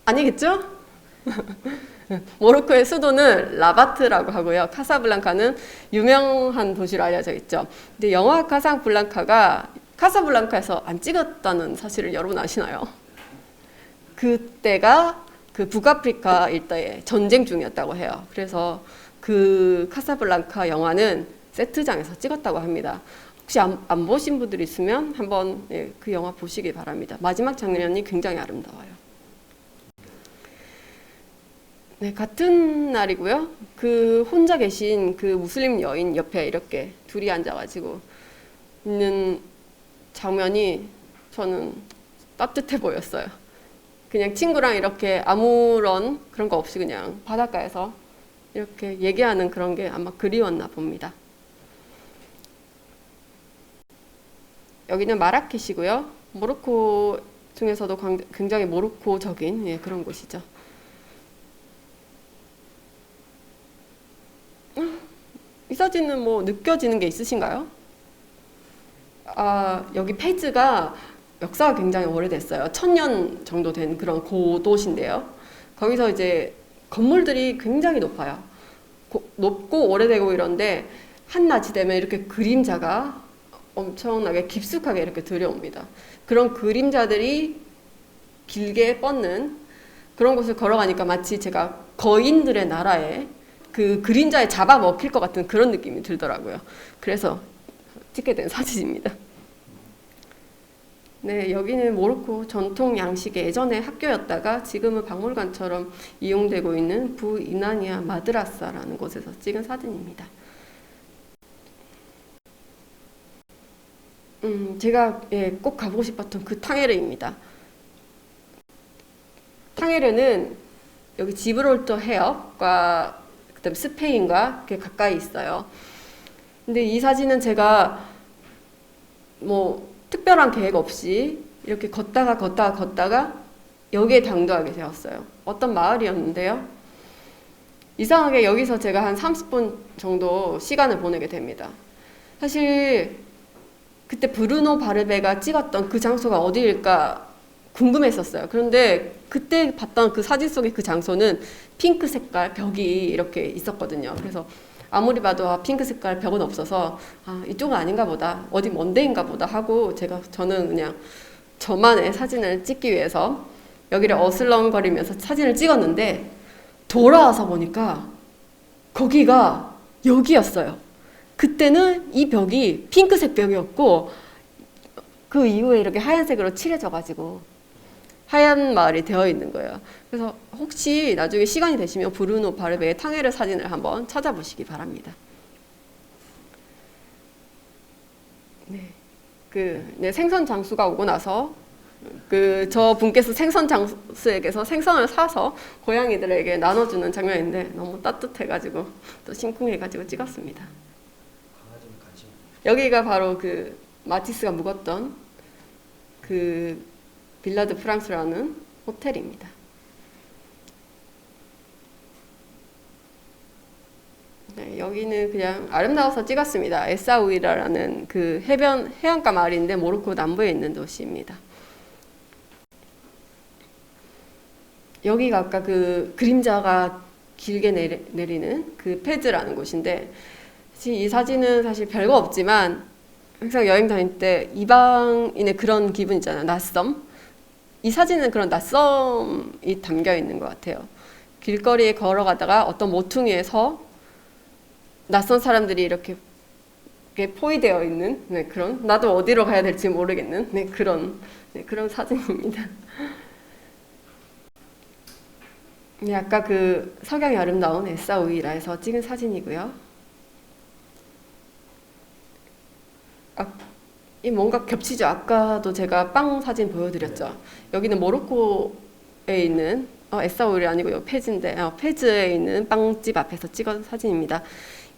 아니겠죠? 모로코의 수도는 라바트라고 하고요. 카사블랑카는 유명한 도시로 알려져 있죠. 근데 영화 카사블랑카가 카사블랑카에서 안 찍었다는 사실을 여러분 아시나요? 그때가 그 북아프리카 일대에 전쟁 중이었다고 해요. 그래서 그 카사블랑카 영화는 세트장에서 찍었다고 합니다. 혹시 안 보신 분들 있으면 한번 그 영화 보시기 바랍니다. 마지막 장면이 굉장히 아름다워요. 네, 같은 날이고요. 그 혼자 계신 그 무슬림 여인 옆에 이렇게 둘이 앉아가지고 있는 장면이 저는 따뜻해 보였어요. 그냥 친구랑 이렇게 아무런 그런 거 없이 그냥 바닷가에서 이렇게 얘기하는 그런 게 아마 그리웠나 봅니다. 여기는 마라케시고요. 모로코 중에서도 굉장히 모로코적인 그런 곳이죠. 이 사진은 뭐 느껴지는 게 있으신가요? 여기 페즈가 역사가 굉장히 오래됐어요. 1000년 정도 된 그런 고도시인데요. 거기서 이제 건물들이 굉장히 높아요. 높고 오래되고 이런데 한낮이 되면 이렇게 그림자가 엄청나게 깊숙하게 이렇게 들여옵니다. 그런 그림자들이 길게 뻗는 그런 곳을 걸어가니까 마치 제가 거인들의 나라에 그 그림자에 잡아먹힐 것 같은 그런 느낌이 들더라고요. 그래서 찍게 된 사진입니다. 네, 여기는 모로코 전통 양식의 예전에 학교였다가 지금은 박물관처럼 이용되고 있는 부이나니아 마드라사라는 곳에서 찍은 사진입니다. 제가 꼭 가보고 싶었던 그 탕헤르입니다. 탕헤르는 여기 지브롤터 해협과 그다음에 스페인과 이렇게 가까이 있어요. 근데 이 사진은 제가 뭐 특별한 계획 없이 이렇게 걷다가 여기에 당도하게 되었어요. 어떤 마을이었는데요. 이상하게 여기서 제가 한 30분 정도 시간을 보내게 됩니다. 사실 그때 브루노 바르베가 찍었던 그 장소가 어디일까 궁금했었어요. 그런데 그때 봤던 그 사진 속의 그 장소는 핑크 색깔 벽이 이렇게 있었거든요. 그래서 아무리 봐도 핑크 색깔 벽은 없어서 이쪽은 아닌가 보다, 어디 먼 데인가 보다 하고 저는 그냥 저만의 사진을 찍기 위해서 여기를 어슬렁거리면서 사진을 찍었는데 돌아와서 보니까 거기가 여기였어요. 그때는 이 벽이 핑크색 벽이었고 그 이후에 이렇게 하얀색으로 칠해져가지고 하얀 마을이 되어 있는 거예요. 그래서 혹시 나중에 시간이 되시면 브루노 바르베의 탕헤르 사진을 한번 찾아보시기 바랍니다. 네, 생선 장수가 오고 나서 저 분께서 생선 장수에게서 생선을 사서 고양이들에게 나눠주는 장면인데 너무 따뜻해가지고 또 심쿵해가지고 찍었습니다. 여기가 바로 그 마티스가 묵었던 그 빌라드 프랑스라는 호텔입니다. 네, 여기는 그냥 아름다워서 찍었습니다. 에사우이라라는 그 해안가 마을인데 모로코 남부에 있는 도시입니다. 여기가 아까 그 그림자가 길게 내리는 그 페즈라는 곳인데 이 사진은 사실 별거 없지만 항상 여행 다닐 때 이방인의 그런 기분 있잖아요. 낯섦. 이 사진은 그런 낯섦이 담겨 있는 것 같아요. 길거리에 걸어가다가 어떤 모퉁이에서 낯선 사람들이 이렇게 포위되어 있는 그런, 나도 어디로 가야 될지 모르겠는 그런 사진입니다. 아까 그 석양이 아름다운 에사우이라에서 찍은 사진이고요. 이 뭔가 겹치죠. 아까도 제가 빵 사진 보여드렸죠. 여기는 모로코에 있는 에사우이 아니고요, 페즈인데 페즈에 있는 빵집 앞에서 찍은 사진입니다.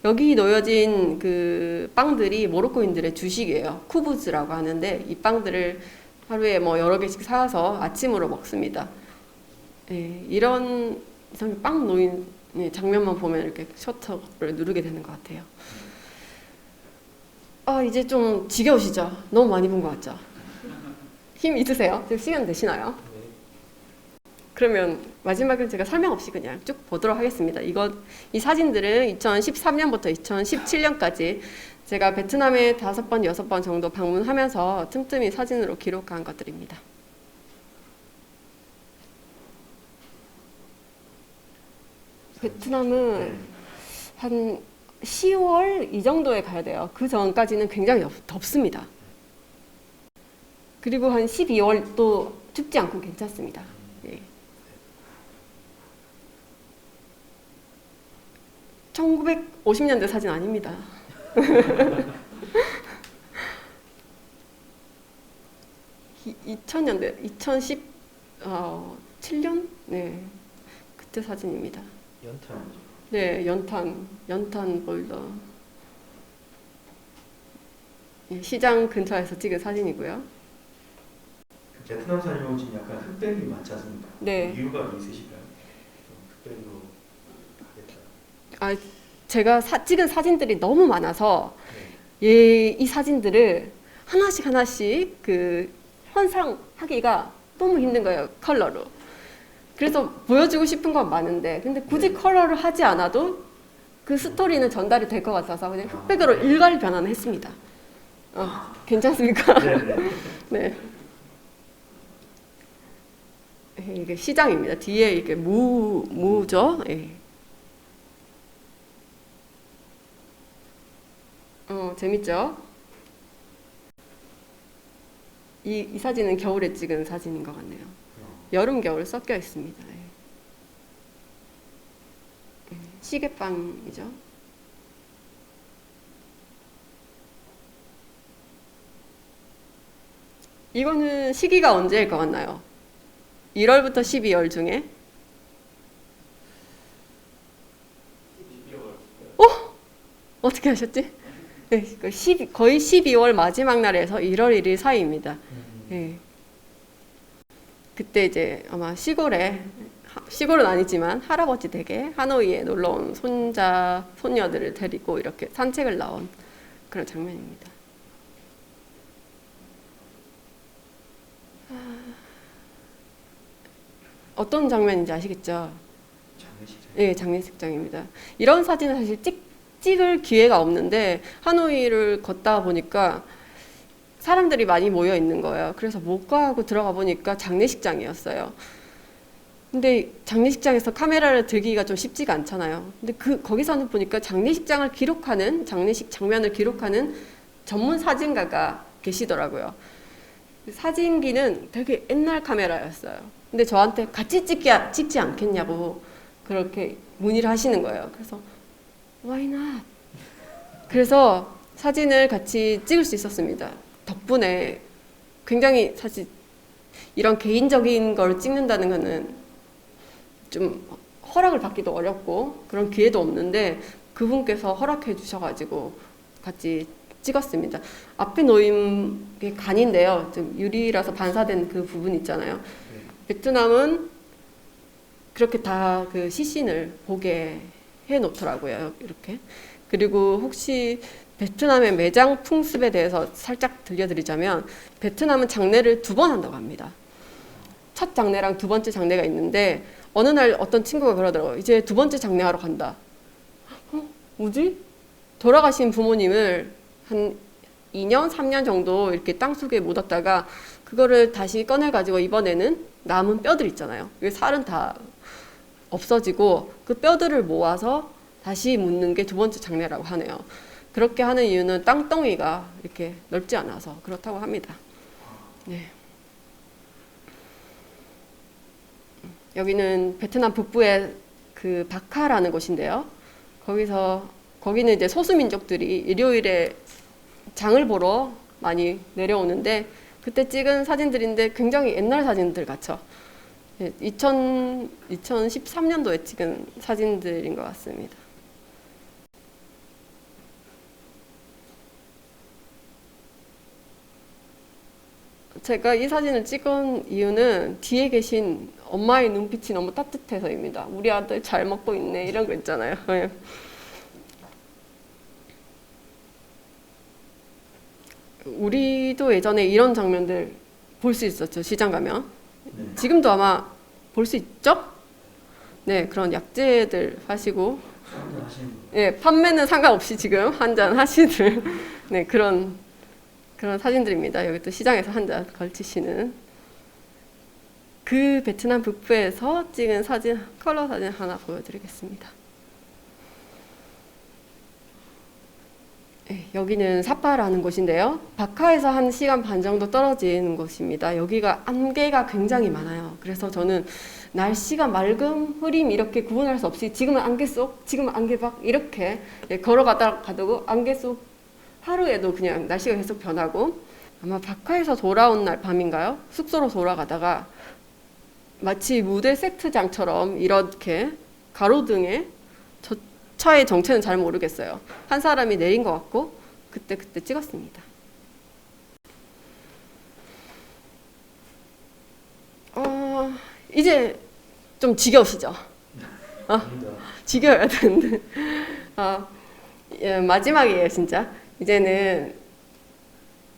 여기 놓여진 그 빵들이 모로코인들의 주식이에요. 쿠부즈라고 하는데 이 빵들을 하루에 뭐 여러 개씩 사서 아침으로 먹습니다. 이런 빵 놓인 장면만 보면 이렇게 셔터를 누르게 되는 것 같아요. 이제 좀 지겨우시죠? 너무 많이 본 것 같죠? 힘 있으세요? 지금 시간 되시나요? 그러면 마지막은 제가 설명 없이 그냥 쭉 보도록 하겠습니다. 이 사진들은 2013년부터 2017년까지 제가 베트남에 5번, 6번 정도 방문하면서 틈틈이 사진으로 기록한 것들입니다. 베트남은 네. 한 10월 이 정도에 가야 돼요. 그 전까지는 굉장히 덥습니다. 그리고 한 12월 또 춥지 않고 괜찮습니다. 예. 1950년대 사진 아닙니다. 2000년대, 2017년? 네. 그때 사진입니다. 연탄이죠. 네, 연탄 보일러. 예, 시장 근처에서 찍은 사진이고요. 베트남 사진 보면 지금 약간 흑백이 많지 않습니까? 네. 이유가 있으실까요? 좀 흑백으로 하겠다. 아, 제가 찍은 사진들이 너무 많아서 네. 예, 이 사진들을 하나씩 그 현상하기가 너무 힘든 거예요, 컬러로. 그래서 보여주고 싶은 건 많은데 근데 굳이 컬러를 하지 않아도 그 스토리는 전달이 될 것 같아서 그냥 흑백으로 일괄 변환을 했습니다. 괜찮습니까? 네, 네. 네. 이게 시장입니다. 뒤에 이게 무죠. 예. 재밌죠? 이 사진은 겨울에 찍은 사진인 것 같네요. 여름, 겨울 섞여 있습니다. 예. 시계빵이죠. 이거는 시기가 언제일 것 같나요? 1월부터 12월 중에? 어떻게 하셨지? 네, 거의 12월 마지막 날에서 1월 1일 사이입니다. 네. 그때 이제 아마 시골은 아니지만 할아버지 댁에 하노이에 놀러 온 손자, 손녀들을 데리고 이렇게 산책을 나온 그런 장면입니다. 어떤 장면인지 아시겠죠? 장례식장. 네, 장례식장입니다. 이런 사진은 사실 찍을 기회가 없는데 하노이를 걷다 보니까 사람들이 많이 모여 있는 거예요. 그래서 못 가고 들어가 보니까 장례식장이었어요. 근데 장례식장에서 카메라를 들기가 좀 쉽지가 않잖아요. 근데 거기서는 보니까 장례식 장면을 기록하는 전문 사진가가 계시더라고요. 사진기는 되게 옛날 카메라였어요. 근데 저한테 같이 찍지 않겠냐고 그렇게 문의를 하시는 거예요. 그래서 Why not? 그래서 사진을 같이 찍을 수 있었습니다. 덕분에 굉장히 사실 이런 개인적인 걸 찍는다는 거는 좀 허락을 받기도 어렵고 그런 기회도 없는데 그분께서 허락해 주셔가지고 같이 찍었습니다. 앞에 놓인 게 간인데요. 좀 유리라서 반사된 그 부분 있잖아요. 베트남은 그렇게 다 그 시신을 보게 해 놓더라고요. 이렇게. 그리고 혹시 베트남의 매장 풍습에 대해서 살짝 들려드리자면 베트남은 장례를 2번 한다고 합니다. 첫 장례랑 2번째 장례가 있는데 어느 날 어떤 친구가 그러더라고요. 이제 2번째 장례하러 간다. 뭐지? 돌아가신 부모님을 한 2년, 3년 정도 이렇게 땅속에 묻었다가 그거를 다시 꺼내가지고 이번에는 남은 뼈들 있잖아요. 살은 다 없어지고 그 뼈들을 모아서 다시 묻는 게 2번째 장례라고 하네요. 그렇게 하는 이유는 땅덩이가 이렇게 넓지 않아서 그렇다고 합니다. 네. 여기는 베트남 북부의 그 바카라는 곳인데요. 거기는 이제 소수민족들이 일요일에 장을 보러 많이 내려오는데 그때 찍은 사진들인데 굉장히 옛날 사진들 같죠. 2013년도에 찍은 사진들인 것 같습니다. 제가 이 사진을 찍은 이유는 뒤에 계신 엄마의 눈빛이 너무 따뜻해서입니다. 우리 아들 잘 먹고 있네 이런 거 있잖아요. 우리도 예전에 이런 장면들 볼 수 있었죠. 시장 가면. 네. 지금도 아마 볼 수 있죠? 네, 그런 약재들 하시고, 예, 판매는 상관없이 지금 한잔 하시는 네, 그런 사진들입니다. 여기 또 시장에서 한잔 걸치시는. 그 베트남 북부에서 찍은 사진, 컬러 사진 하나 보여드리겠습니다. 네, 여기는 사파라는 곳인데요. 바카에서 1시간 반 정도 떨어진 곳입니다. 여기가 안개가 굉장히 많아요. 그래서 저는 날씨가 맑음, 흐림 이렇게 구분할 수 없이 지금은 안개 속, 지금은 안개 밖 이렇게 걸어가다가도 안개 속 하루에도 그냥 날씨가 계속 변하고 아마 바카에서 돌아온 날 밤인가요? 숙소로 돌아가다가 마치 무대 세트장처럼 이렇게 가로등에 저 차의 정체는 잘 모르겠어요. 한 사람이 내린 것 같고 그때 찍었습니다. 이제 좀 지겨우시죠? 지겨워야 되는데 예, 마지막이에요 진짜. 이제는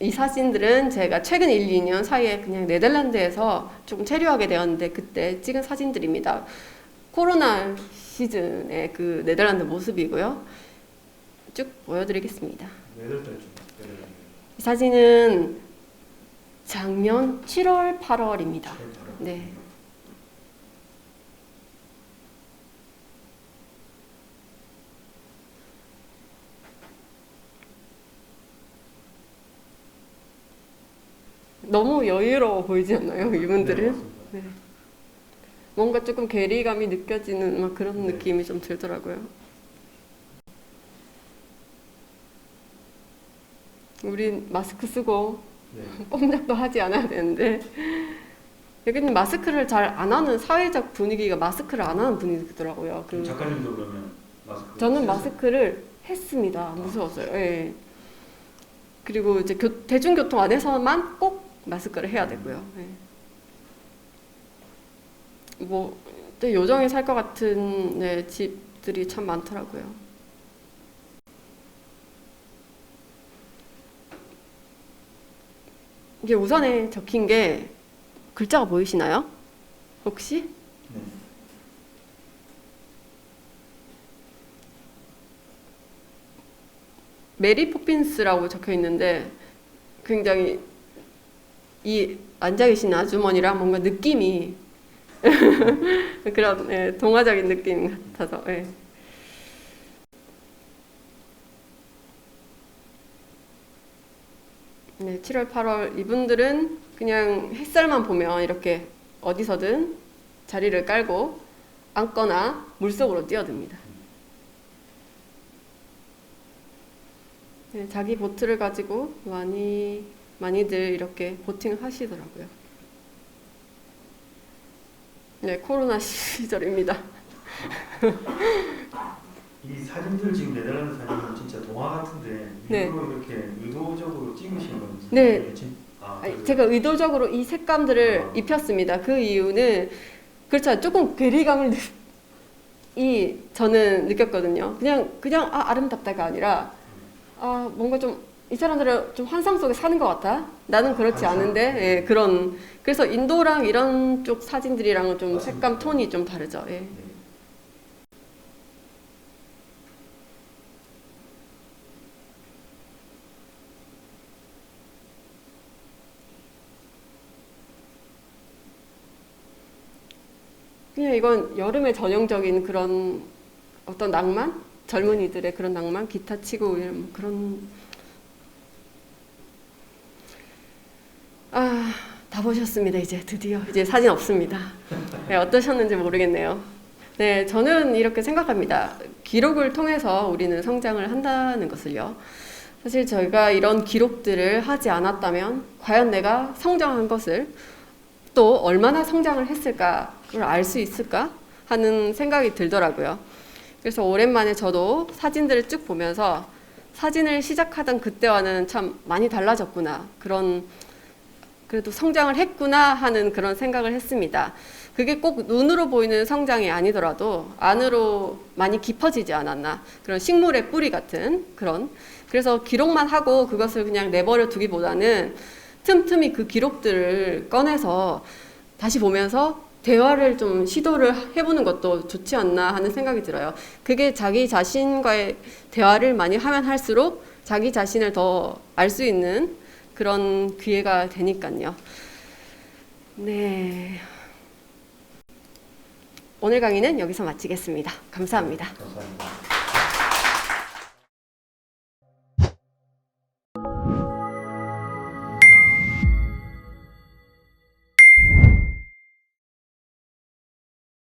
이 사진들은 제가 최근 1, 2년 사이에 그냥 네덜란드에서 조금 체류하게 되었는데 그때 찍은 사진들입니다. 코로나 시즌의 그 네덜란드 모습이고요. 쭉 보여드리겠습니다. 이 사진은 작년 7월, 8월입니다. 네. 너무 여유로워 보이지 않나요? 이분들은? 네. 뭔가 조금 괴리감이 느껴지는 막 그런 느낌이 좀 들더라고요. 우린 마스크 쓰고 꼼짝도 하지 않아야 되는데 여기는 마스크를 잘 안 하는 사회적 분위기가 마스크를 안 하는 분위기더라고요. 작가님도 그러면 마스크? 저는 마스크를 했습니다. 무서웠어요. 예. 그리고 이제 대중교통 안에서만 꼭 마스크를 해야 되고요. 예. 뭐 요정에 살 것 같은 네, 집들이 참 많더라고요. 이게 우산에 적힌 게 글자가 보이시나요? 혹시? 네. 메리 포핀스라고 적혀 있는데 굉장히 이 앉아 계신 아주머니랑 뭔가 느낌이 그런 예, 동화적인 느낌 같아서 예. 네, 7월, 8월 이분들은 그냥 햇살만 보면 이렇게 어디서든 자리를 깔고 앉거나 물속으로 뛰어듭니다. 네, 자기 보트를 가지고 많이들 이렇게 보팅을 하시더라고요. 네, 코로나 시절입니다. 이 사진들 지금 네덜란드 사진은 진짜 동화 같은데 일부러 네. 이렇게 의도적으로 찍으신 건지? 네. 그래요? 제가 의도적으로 이 색감들을 입혔습니다. 그 이유는 그렇죠. 조금 괴리감을 저는 느꼈거든요. 그냥 아름답다가 아니라 뭔가 좀 이 사람들은 좀 환상 속에 사는 것 같아. 나는 그렇지 않은데 예, 그래서 인도랑 이런 쪽 사진들이랑은 좀 맞습니다. 색감 톤이 좀 다르죠. 예. 네. 그냥 이건 여름에 전형적인 그런 어떤 낭만? 젊은이들의 그런 낭만? 기타 치고 이런 그런 다 보셨습니다. 이제 드디어 이제 사진 없습니다. 네, 어떠셨는지 모르겠네요. 네, 저는 이렇게 생각합니다. 기록을 통해서 우리는 성장을 한다는 것을요. 사실 저희가 이런 기록들을 하지 않았다면 과연 내가 성장한 것을 또 얼마나 성장을 했을까 그걸 알 수 있을까 하는 생각이 들더라고요. 그래서 오랜만에 저도 사진들을 쭉 보면서 사진을 시작하던 그때와는 참 많이 달라졌구나 그래도 성장을 했구나 하는 그런 생각을 했습니다. 그게 꼭 눈으로 보이는 성장이 아니더라도 안으로 많이 깊어지지 않았나 그런 식물의 뿌리 같은 그래서 기록만 하고 그것을 그냥 내버려 두기보다는 틈틈이 그 기록들을 꺼내서 다시 보면서 대화를 좀 시도를 해보는 것도 좋지 않나 하는 생각이 들어요. 그게 자기 자신과의 대화를 많이 하면 할수록 자기 자신을 더 알 수 있는 그런 기회가 되니까요. 네. 오늘 강의는 여기서 마치겠습니다. 감사합니다. 감사합니다.